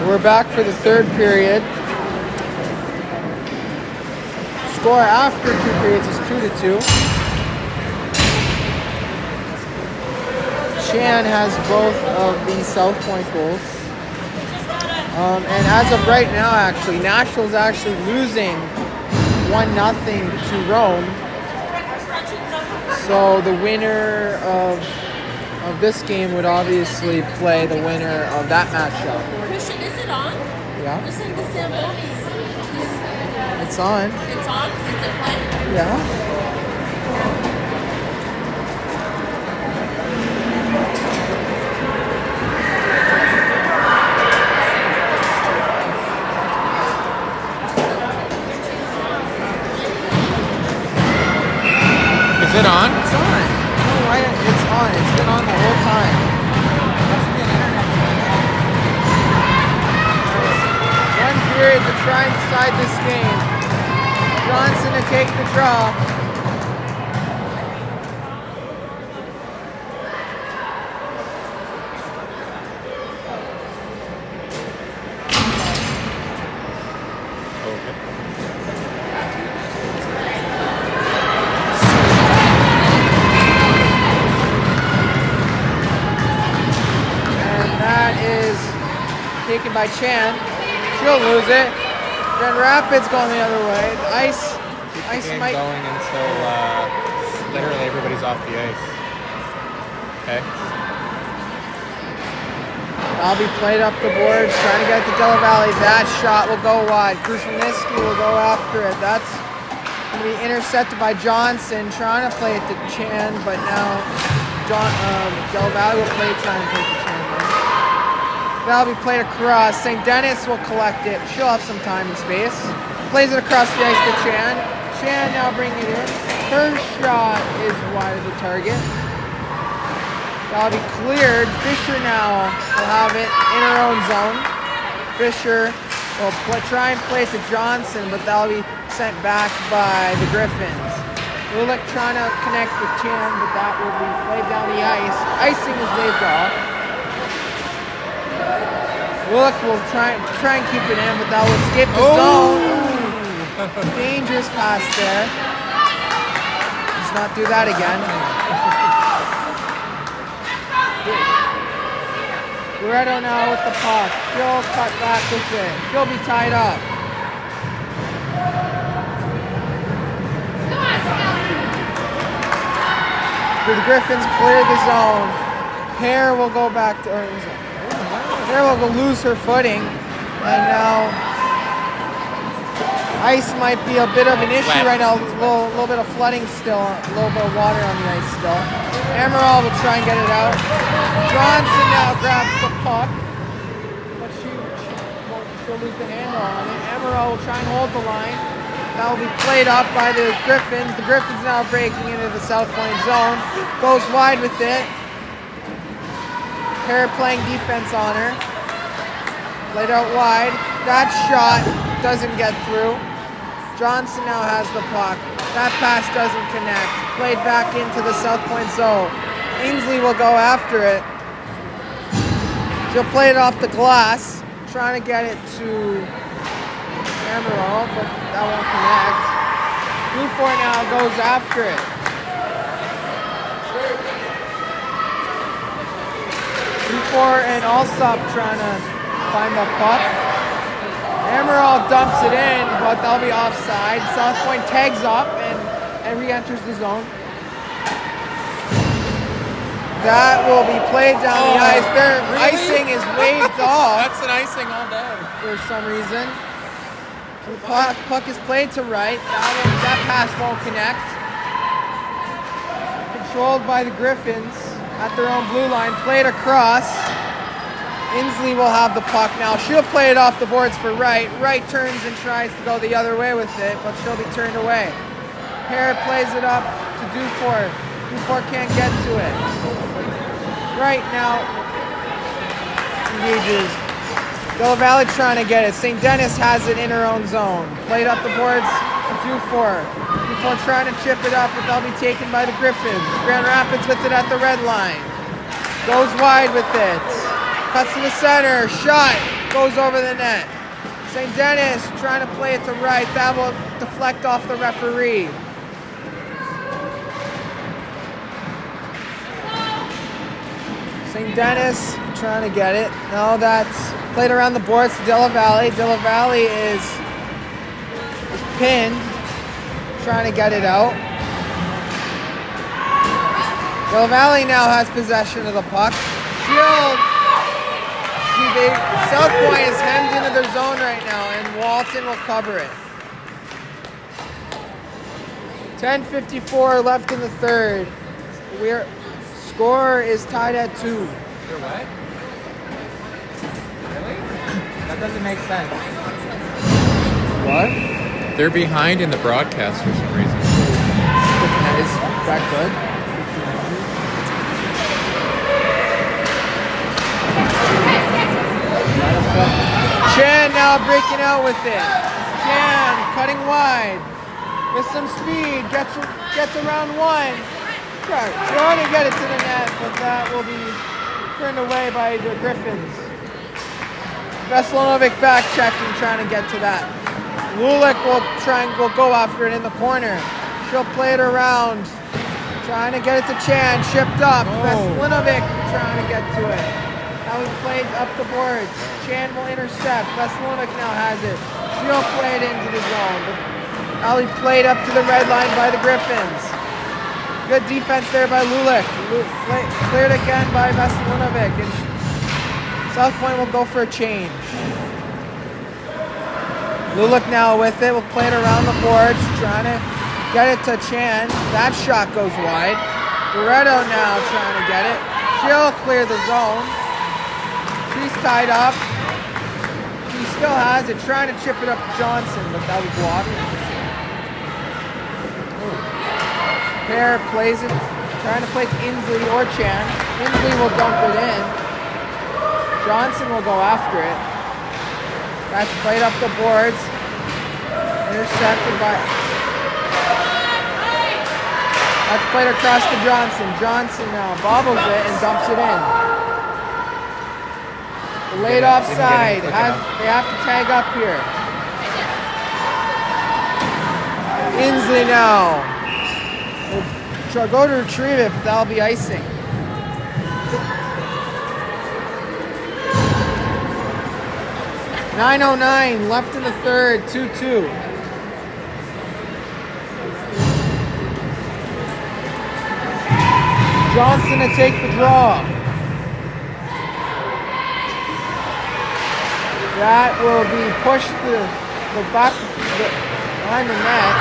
We're back for the third period. Score after 2 periods is 2-2. Chan has both of the Southpoint goals. And as of right now, actually, Nashville's actually losing 1-0 to Rome. So the winner of this game would obviously play the winner of that matchup. Christian, is it on? Yeah. You're saying the Zambonis. It's on. It's on? Is it playing? Yeah. Is it on? It's on. No, why? It's on. It's been on the whole time. One period to try and decide this game. Johnson to take the draw. Taken by Chan. She'll lose it. Grand Rapids going the other way. The ice might going until literally everybody's off the ice. Okay. I'll be played up the boards, trying to get to Della Valley. That shot will go wide. Krushelnicki will go after it. That's going to be intercepted by Johnson, trying to play it to Chan, but now Della Valley will try and play it to Chan. That'll be played across. St. Denis will collect it. She'll have some time and space. Plays it across the ice to Chan. Chan now bringing it in. Her shot is wide of the target. That'll be cleared. Fisher now will have it in her own zone. Fisher will try and play it to Johnson, but that'll be sent back by the Griffins. Lulick trying to connect with Chan, but that will be played down the ice. Icing is waved off. Willock will try and keep it in, but that will escape the zone. Dangerous pass there. Let's not do that again. Loretto now with the puck. She'll cut back with it. She'll be tied up. The Griffins clear the zone. Hare will go back to Hare will lose her footing, and now ice might be a bit of an issue right now. A little bit of flooding still, a little bit of water on the ice still. Amaral will try and get it out. Johnson now grabs the puck, but she'll lose the handle on it. Amaral will try and hold the line. That will be played up by the Griffins. The Griffins now breaking into the Southpoint zone. Goes wide with it. Hare playing defense on her. Played out wide. That shot doesn't get through. Johnson now has the puck. That pass doesn't connect. Played back into the Southpoint zone. Ainsley will go after it. She'll play it off the glass. Trying to get it to Amaral, but that won't connect. Bluefort now goes after it. Bluefort and Alsop trying to find the puck. Amaral dumps it in, but they'll be offside. Southpoint tags up and re-enters the zone. That will be played down the ice. Their icing is waved off. That's an icing all day. For some reason. The puck is played to right. That pass won't connect. Controlled by the Griffins at their own blue line. Played across. Inslee will have the puck now. She'll play it off the boards for Wright. Wright turns and tries to go the other way with it, but she'll be turned away. Hare plays it up to Dufour. Dufour can't get to it. Wright now engages. Della Valley trying to get it. St. Denis has it in her own zone. Played up the boards to Dufour. Dufour trying to chip it up, but they'll be taken by the Griffins. Grand Rapids with it at the red line. Goes wide with it. Cuts to the center. Shot. goes over the net. St. Denis trying to play it to right. That will deflect off the referee. St. Denis trying to get it. No, that's played around the boards to Della Valle. Della Valle is pinned, trying to get it out. Della Valle now has possession of the puck. Shield. Southpoint is hemmed into their zone right now, and Walton will cover it. 10:54 left in the third. Score is tied at 2. You're what? Really? That doesn't make sense. What? They're behind in the broadcast for some reason. Is that good? Chan now breaking out with it. Chan cutting wide with some speed. Gets around one. Trying to get it to the net, but that will be turned away by the Griffins. Veselinovic back checking, trying to get to that. Lulick will go after it in the corner. She'll play it around, trying to get it to Chan. Shipped up. Veselinovic trying to get to it. Now he played up the boards. Chan will intercept. Veselinovic now has it. She'll play it into the zone. Now he played up to the red line by the Griffins. Good defense there by Lulick. Cleared again by Veselinovic. And Southpoint will go for a change. Lulick now with it. Will play it around the boards. Trying to get it to Chan. That shot goes wide. Loretto now trying to get it. She'll clear the zone. She's tied up. She still has it. Trying to chip it up to Johnson, but that was blocked. Pair plays it, trying to play to Inslee or Chan. Inslee will dump it in. Johnson will go after it. That's played up the boards. Intercepted by... That's played across to Johnson. Johnson now bobbles it and dumps it in. Laid offside. They have to tag up here. Inslee now. We'll go to retrieve it, but that'll be icing. .909 left in the third, 2-2. Johnson to take the draw. That will be pushed to the back behind the net.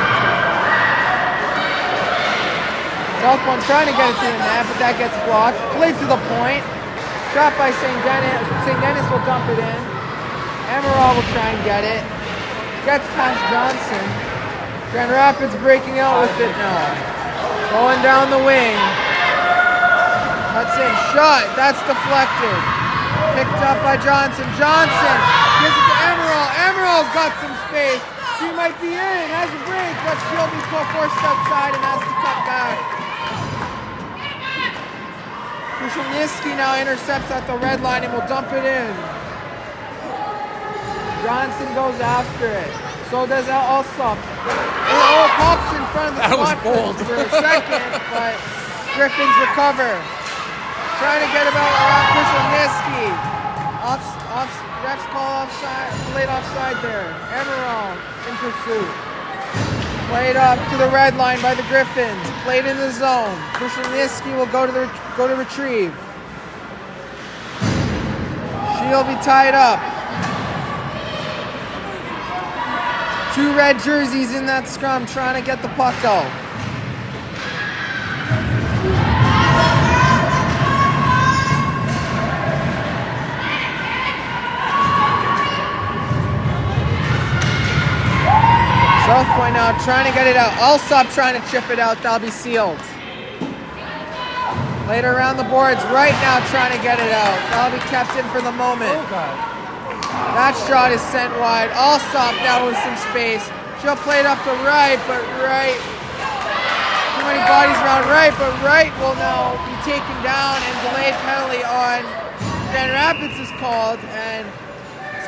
Southpoint trying to get it to the net, but that gets blocked. Played to the point. Shot by St. Denis. St. Denis will dump it in. Emerald will try and get it. Gets past Johnson. Grand Rapids breaking out with it now. Going down the wing. Cuts in. Shot. That's deflected. Picked up by Johnson. Johnson gives it to Emerald. Emerald's got some space. She might be in. Has a break, but she'll be forced outside and has to cut back. Krushelnyski now intercepts at the red line and will dump it in. Johnson goes after it. So does Alsop. It pops in front of the slot for a second, but Griffins recover. Trying to get around Krushelnyski. Refs call offside, late offside there. Emerald in pursuit. Played up to the red line by the Griffins. Played in the zone. Krushelnyski will go to retrieve. She'll be tied up. 2 red jerseys in that scrum trying to get the puck out. Southpoint now trying to get it out. Alsop trying to chip it out. That'll be sealed. Later around the boards. Right now trying to get it out. That'll be kept in for the moment. Oh, God. That shot is sent wide. Alsop now with some space. She'll play it up to right, but right. Too many bodies around right, but right will now be taken down and delayed penalty on Grand Rapids is called. And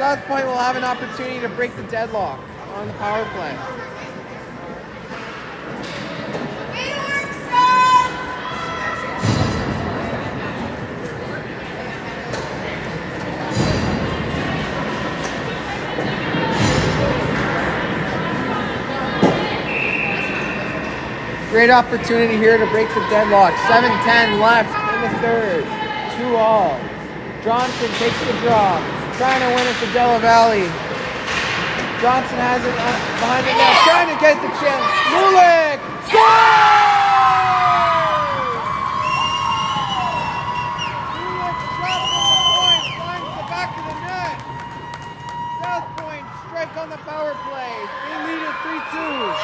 Southpoint will have an opportunity to break the deadlock on the power play. Great opportunity here to break the deadlock. 7:10 left in the third. 2-all. Johnson takes the draw. Trying to win it to Della Valley. Johnson has it behind the net. Trying to get the chance. Mulik! Score! Mulik drops on the point. Finds the back of the net. Southpoint strike on the power play. They lead at 3-2.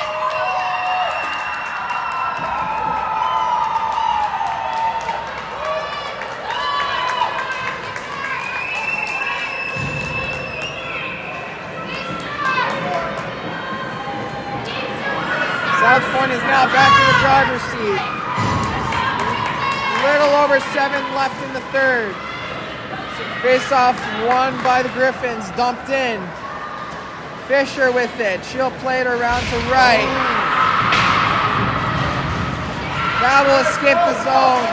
Southpoint is now back in the driver's seat. Little over 7 left in the third. Face-off won by the Griffins, dumped in. Fisher with it. She'll play it around to right. That will escape the zone.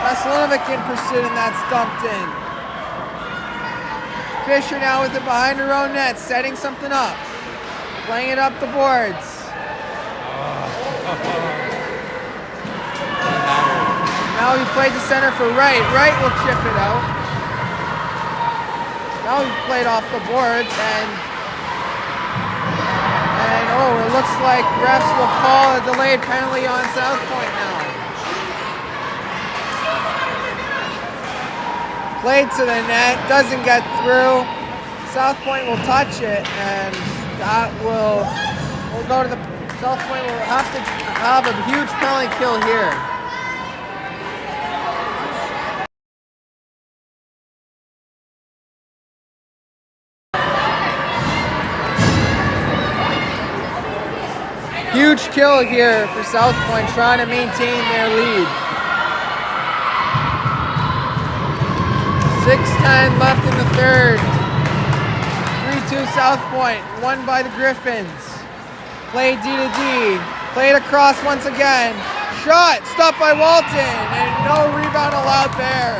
Veselinovic in pursuit, and that's dumped in. Fisher now with it behind her own net, setting something up. Playing it up the boards. Now he played to center for Wright. Wright will chip it out. Now he played off the boards and oh, it looks like refs will call a delayed penalty on Southpoint now. Played to the net, doesn't get through. Southpoint will touch it, and that will go to the Southpoint will have to have a huge penalty kill here. Huge kill here for Southpoint, trying to maintain their lead. 6:10 left in the third. 3-2 Southpoint, won by the Griffins. Played D to D, played across once again. Shot, stopped by Walton, and no rebound allowed there.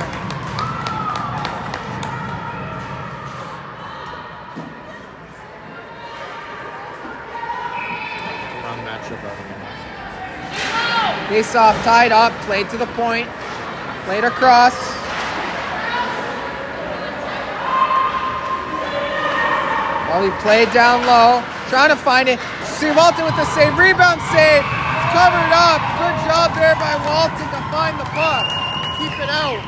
Wrong matchup. Face off, tied up, played to the point, played across. Well, he played down low, trying to find it. See Walton with the save, rebound save, covered up. Good job there by Walton to find the puck, keep it out.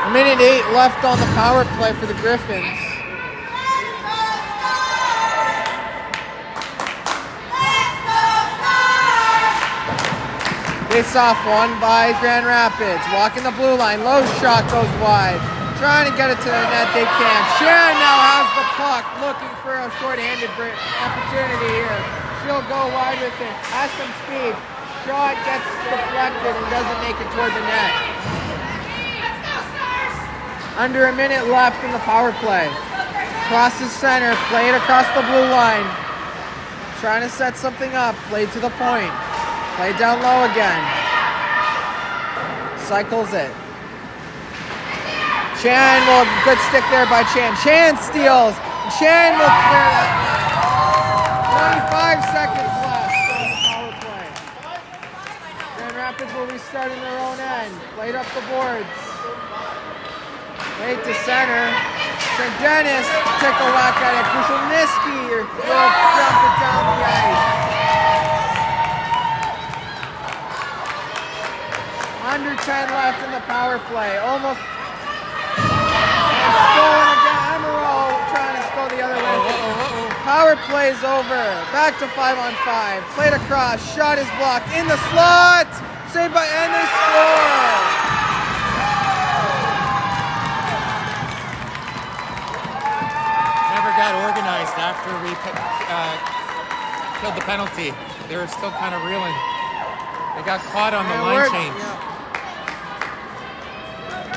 A minute 8 left on the power play for the Griffins. Face-off won by Grand Rapids. Walking the blue line. Low shot goes wide. Trying to get it to the net. They can't. Sharon now has the puck. Looking for a short-handed opportunity here. She'll go wide with it. Has some speed. Shot gets deflected and doesn't make it toward the net. Under a minute left in the power play. Crosses center. Played across the blue line. Trying to set something up. Played to the point. Play down low again. Cycles it. Chan will, good stick there by Chan. Chan steals. Chan will clear that net. 25 seconds left on the power play. Grand Rapids will restart in their own end. Played up the boards. Played to center. St. Dennis take a whack at it. Kuzelniski will jump it down the ice. Under 10 left in the power play. Almost. And stolen again. Emerald trying to go the other way. Power play's over. Back to 5-on-5. Played across. Shot is blocked. In the slot. Saved by, and they score. Never got organized after. after we killed the penalty. They were still kind of reeling. They got caught on the line change. Yeah.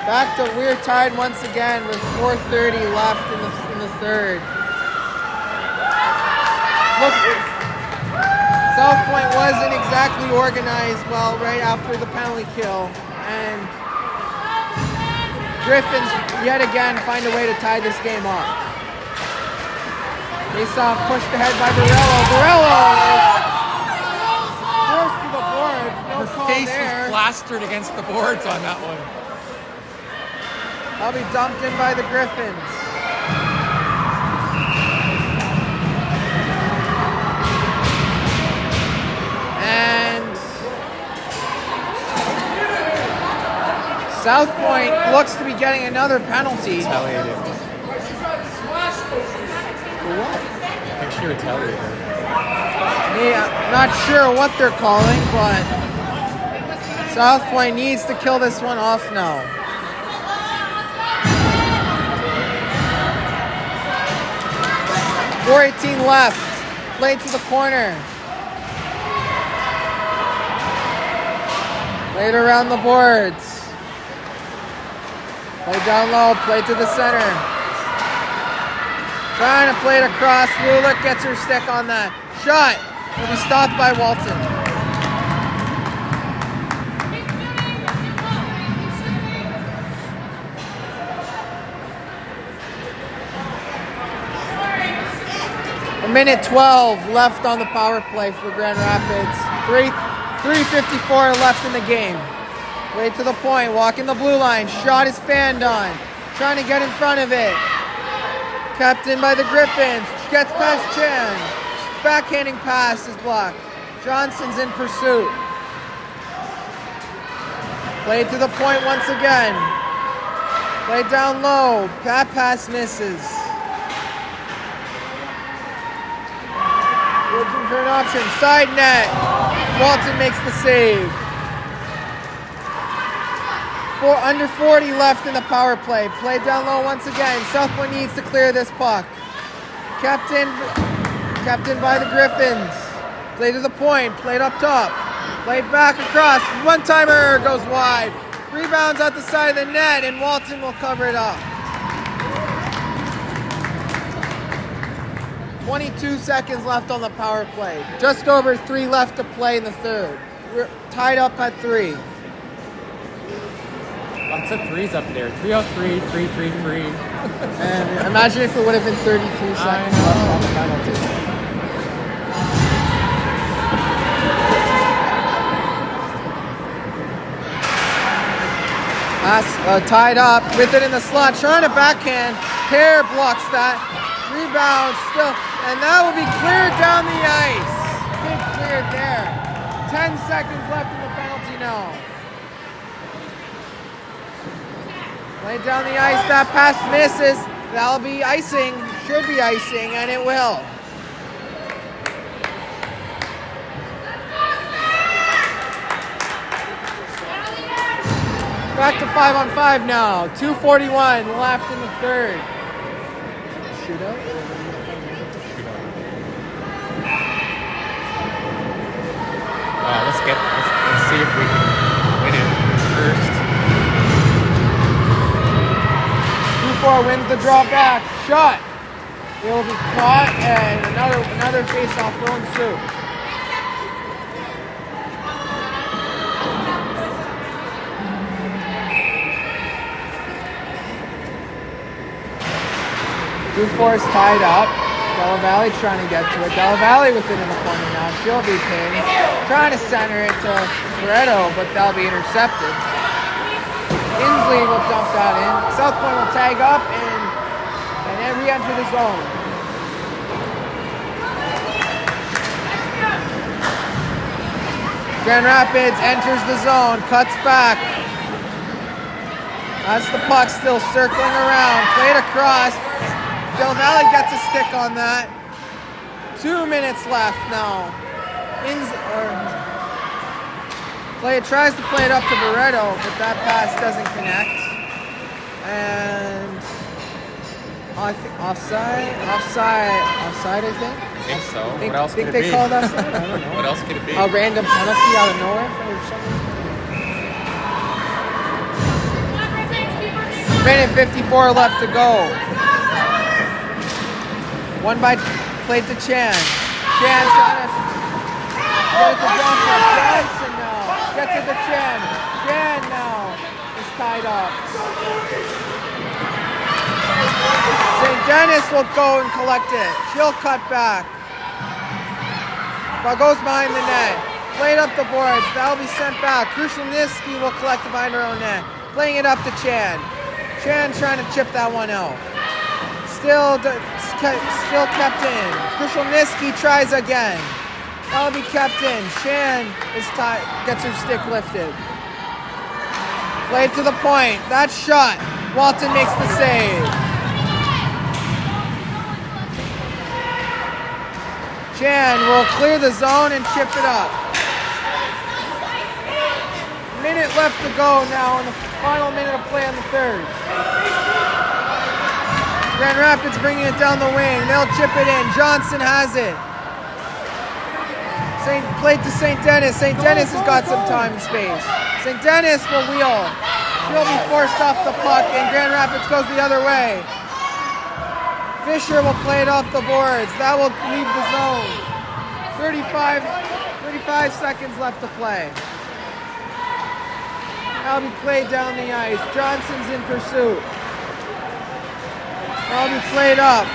Back to we're tied once again with 4:30 left in the third. Look, Southpoint wasn't exactly organized well right after the penalty kill, and Griffins yet again find a way to tie this game up. Face-off pushed ahead by Borello. Borello is forced to the boards. No Her call face there. was plastered against the boards on that one. That'll be dumped in by the Griffins. And Southpoint looks to be getting another penalty. Retaliated. For what? I think she retaliated. Yeah, not sure what they're calling, but Southpoint needs to kill this one off now. .418 left. Play to the corner. Played around the boards. Play down low. Play to the center. Trying to play it across. Lulick gets her stick on that. Shot. Will be stopped by Walton. A minute 12 left on the power play for Grand Rapids. 3:54 left in the game. Way to the point, walking the blue line. Shot is fanned on. Trying to get in front of it. Kept in by the Griffins. Gets past Chan. Backhanding pass is blocked. Johnson's in pursuit. Played to the point once again. Played down low. That pass misses. Looking for an option. Side net. Walton makes the save. Under 40 left in the power play. Played down low once again. Southpoint needs to clear this puck. Kept in by the Griffins. Played to the point. Played up top. Played back across. One-timer goes wide. Rebounds at the side of the net, and Walton will cover it up. 22 seconds left on the power play. Just over 3 left to play in the third. We're tied up at 3. Lots of threes up there. 303, 333. And imagine if it would have been 33 seconds left on the penalty. Tied up with it in the slot, trying to backhand. Hare blocks that. Rebound still, and that will be cleared down the ice. Big cleared there. 10 seconds left in the penalty now. Played down the ice, that pass misses. That'll be icing, should be icing, and it will. Back to 5-on-5 now. 2:41 left in the third. Shootout? Let's see if we can win it first. 2-4 wins the draw back. Shot. It will be caught, and another face-off will ensue. Force tied up. Della Valley trying to get to it. Della Valley with it in the corner now. She'll be pinned. Trying to center it to Loretto, but that'll be intercepted. Inslee will dump that in. Southpoint will tag up and then re-enter the zone. Grand Rapids enters the zone, cuts back. That's the puck still circling around. Played across. Del Valle gets a stick on that. 2 minutes left now. Tries to play it up to Barreto, but that pass doesn't connect. And I think offside, I think. I think so. Think, What else think could they it be? called offside? I don't know. What else could it be? A random penalty out of nowhere or something. Minute 54 left to go. One by played to Chan. Chan trying to get it to Johnson. Johnson now gets it to Chan. Chan now is tied up. St. Denis will go and collect it. She'll cut back. But goes behind the net. Played up the boards. That'll be sent back. Krushelnitsky will collect it behind her own net. Playing it up to Chan. Chan trying to chip that one out. Still kept in. Krushelnitsky tries again. That'll be kept in. Chan is gets her stick lifted. Played to the point. That shot. Walton makes the save. Chan will clear the zone and chip it up. Minute left to go now in the final minute of play on the third. Grand Rapids bringing it down the wing. They'll chip it in. Johnson has it. Played to St. Denis. St. Denis has got some time and space. St. Denis will wheel. She'll be forced off the puck, and Grand Rapids goes the other way. Fisher will play it off the boards. That will leave the zone. 35 seconds left to play. That'll be played down the ice. Johnson's in pursuit. That'll be played up.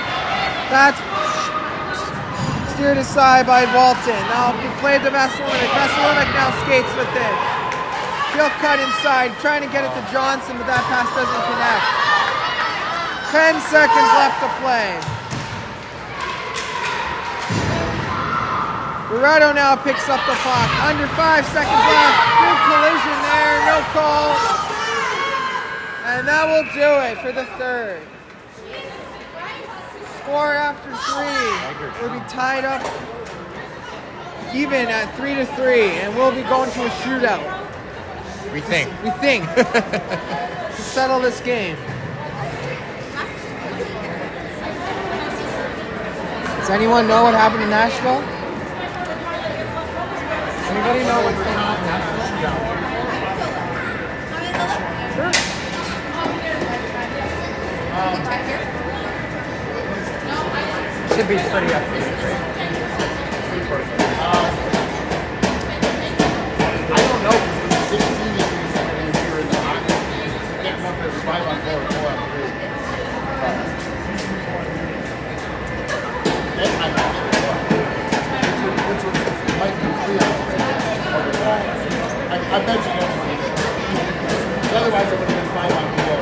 That's steered aside by Walton. That'll be played to Vasilonic. Vasilonic now skates with it. She'll cut inside, trying to get it to Johnson, but that pass doesn't connect. 10 seconds left to play. Loretto now picks up the puck. Under 5 seconds left. Big collision there, no call. And that will do it for the third. Score after 3. We'll be tied up even at 3-3, and we'll be going to a shootout. We think. To settle this game. Does anyone know what happened in Nashville? Anybody know what's going on in Nashville? Sure. Should be pretty up to date. I don't know. 16 is here in the hot. Can't remember if it's 5 on 4 or 4 on 3. Which might be 3 on 3. I bet you know. Otherwise, it would have been 5 on 4.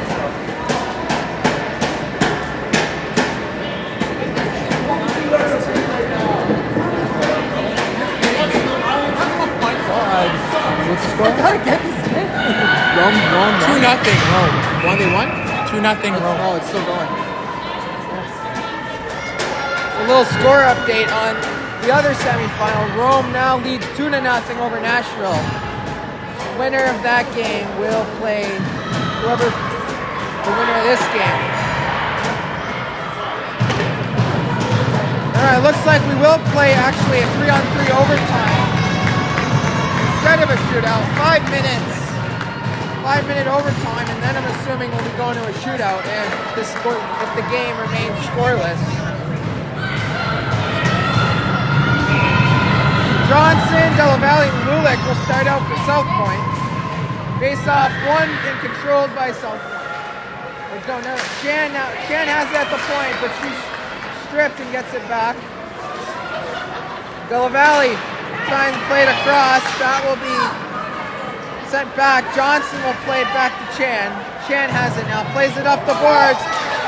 What's the score? I gotta get this game. Rome. 2-0 Rome. One, they won? 2-0 Rome. Oh, it's still going. A little score update on the other semifinal. Rome now leads 2-0 over Nashville. The winner of that game will play the winner of this game. Alright, looks like we will play actually a 3-on-3 overtime instead of a shootout. 5 minutes. 5-minute overtime, and then I'm assuming we'll be going to a shootout if the game remains scoreless. Johnson, Della Valle, and Lulick will start out for Southpoint. Face off won and controlled by Southpoint. Chan has it at the point, but she's stripped and gets it back. Della Valle trying to play it across. That will be sent back. Johnson will play it back to Chan. Chan has it now. Plays it up the boards.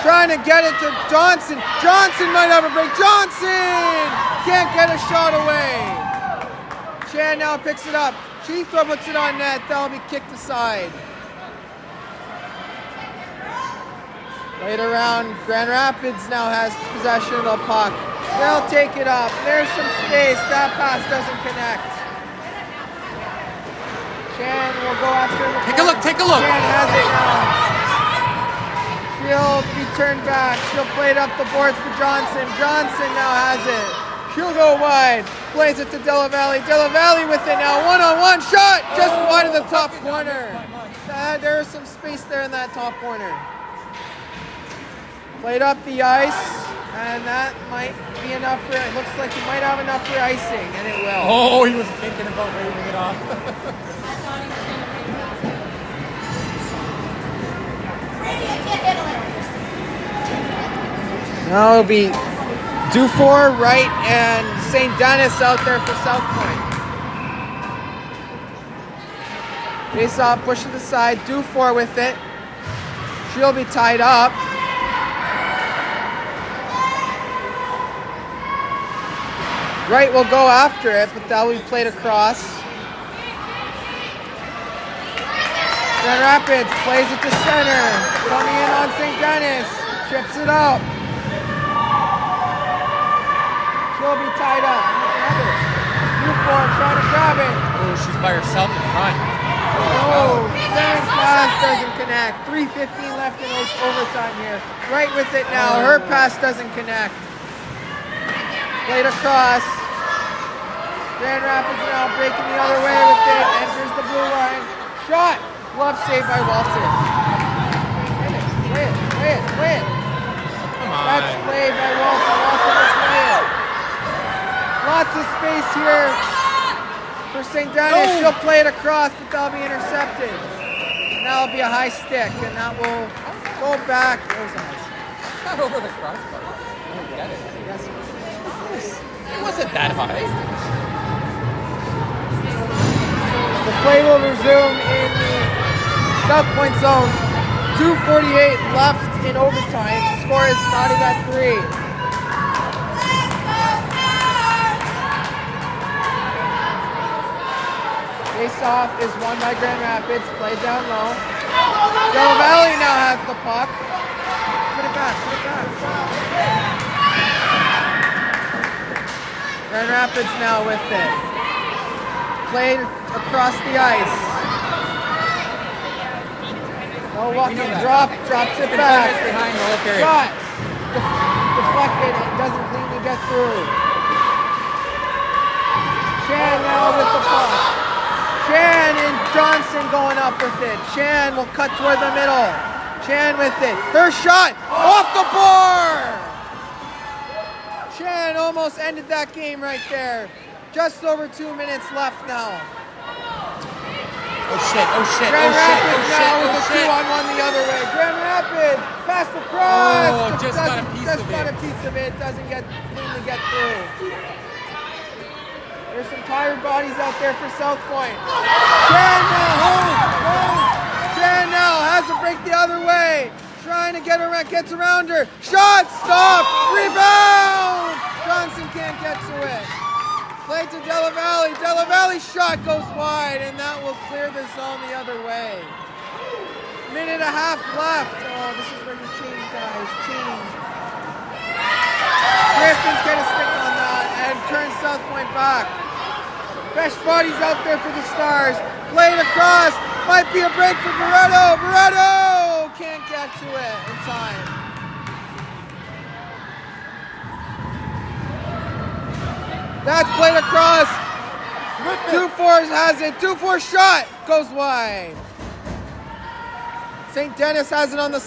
Trying to get it to Johnson. Johnson might have a break. Johnson! Can't get a shot away. Chan now picks it up. Chiefra puts it on net. That'll be kicked aside. Later around, Grand Rapids now has possession of the puck. They'll take it up. There's some space. That pass doesn't connect. Chan will go after the Take a look. Chan has it now. She'll be turn back. She'll play it up the boards to Johnson. Johnson now has it. She'll go wide. Plays it to Della Valle. Della Valle with it now. One-on-one shot. Just wide of the top corner. There is some space there in that top corner. Played up the ice. And that might be enough for it. Looks like he might have enough for icing. And it will. Oh, he was thinking about waving it off. Now it'll be Dufour, Wright, and St. Denis out there for Southpoint. Face off, push to the side. Dufour with it. She'll be tied up. Wright will go after it, but that'll be played across. Grand Rapids plays it to center. Coming in on St. Denis. Chips it up. She'll be tied up. Dufour trying to grab it. Oh, she's by herself in front. Oh, Sarah's pass doesn't connect. 3:15 left in overtime here. Right with it now. Her pass doesn't connect. Played across. Grand Rapids now breaking the other way with it. Enters the blue line. Shot. Glove saved by Walter. Play it. Come on. That's played by Walter. Walter will play it. Lots of space here for St. Denis. She'll play it across, but that'll be intercepted. And that'll be a high stick, and that will go back. That was a high stick. Not over the crossbar. I don't get it. Yes. It wasn't that high. The play will resume in the Southpoint zone. 2:48 left in overtime. The score is knotted at 3. Face-off is won by Grand Rapids. Played down low. Della Valle now has the puck. Put it back. Grand Rapids now with it. Played across the ice. No walking, drops it back. Behind the whole period. Shot. Deflected, it doesn't cleanly get through. Chan now with the puck. Chan and Johnson going up with it. Chan will cut toward the middle. Chan with it. Her shot off the board. Chan almost ended that game right there. Just over 2 minutes left now. Oh shit. Grand Rapids now with a 2-on-1 the other way. Grand Rapids pass across. Oh, just got a piece of it. Doesn't cleanly get through. There's some tired bodies out there for Southpoint. Chan now has a break the other way. Trying to get around, gets around her. Shot, stop, rebound. Johnson can't get to it. Play to Della Valle. Della Valle's shot goes wide, and that will clear the zone the other way. Minute and a half left. Oh, this is where you change, guys. Change. Griffins get a stick on that and turn Southpoint back. Fresh bodies out there for the Stars. Played across. Might be a break for Barreto. Barreto can't get to it in time. That's played across. Dufour has it. Dufour shot goes wide. St. Denis has it on the side.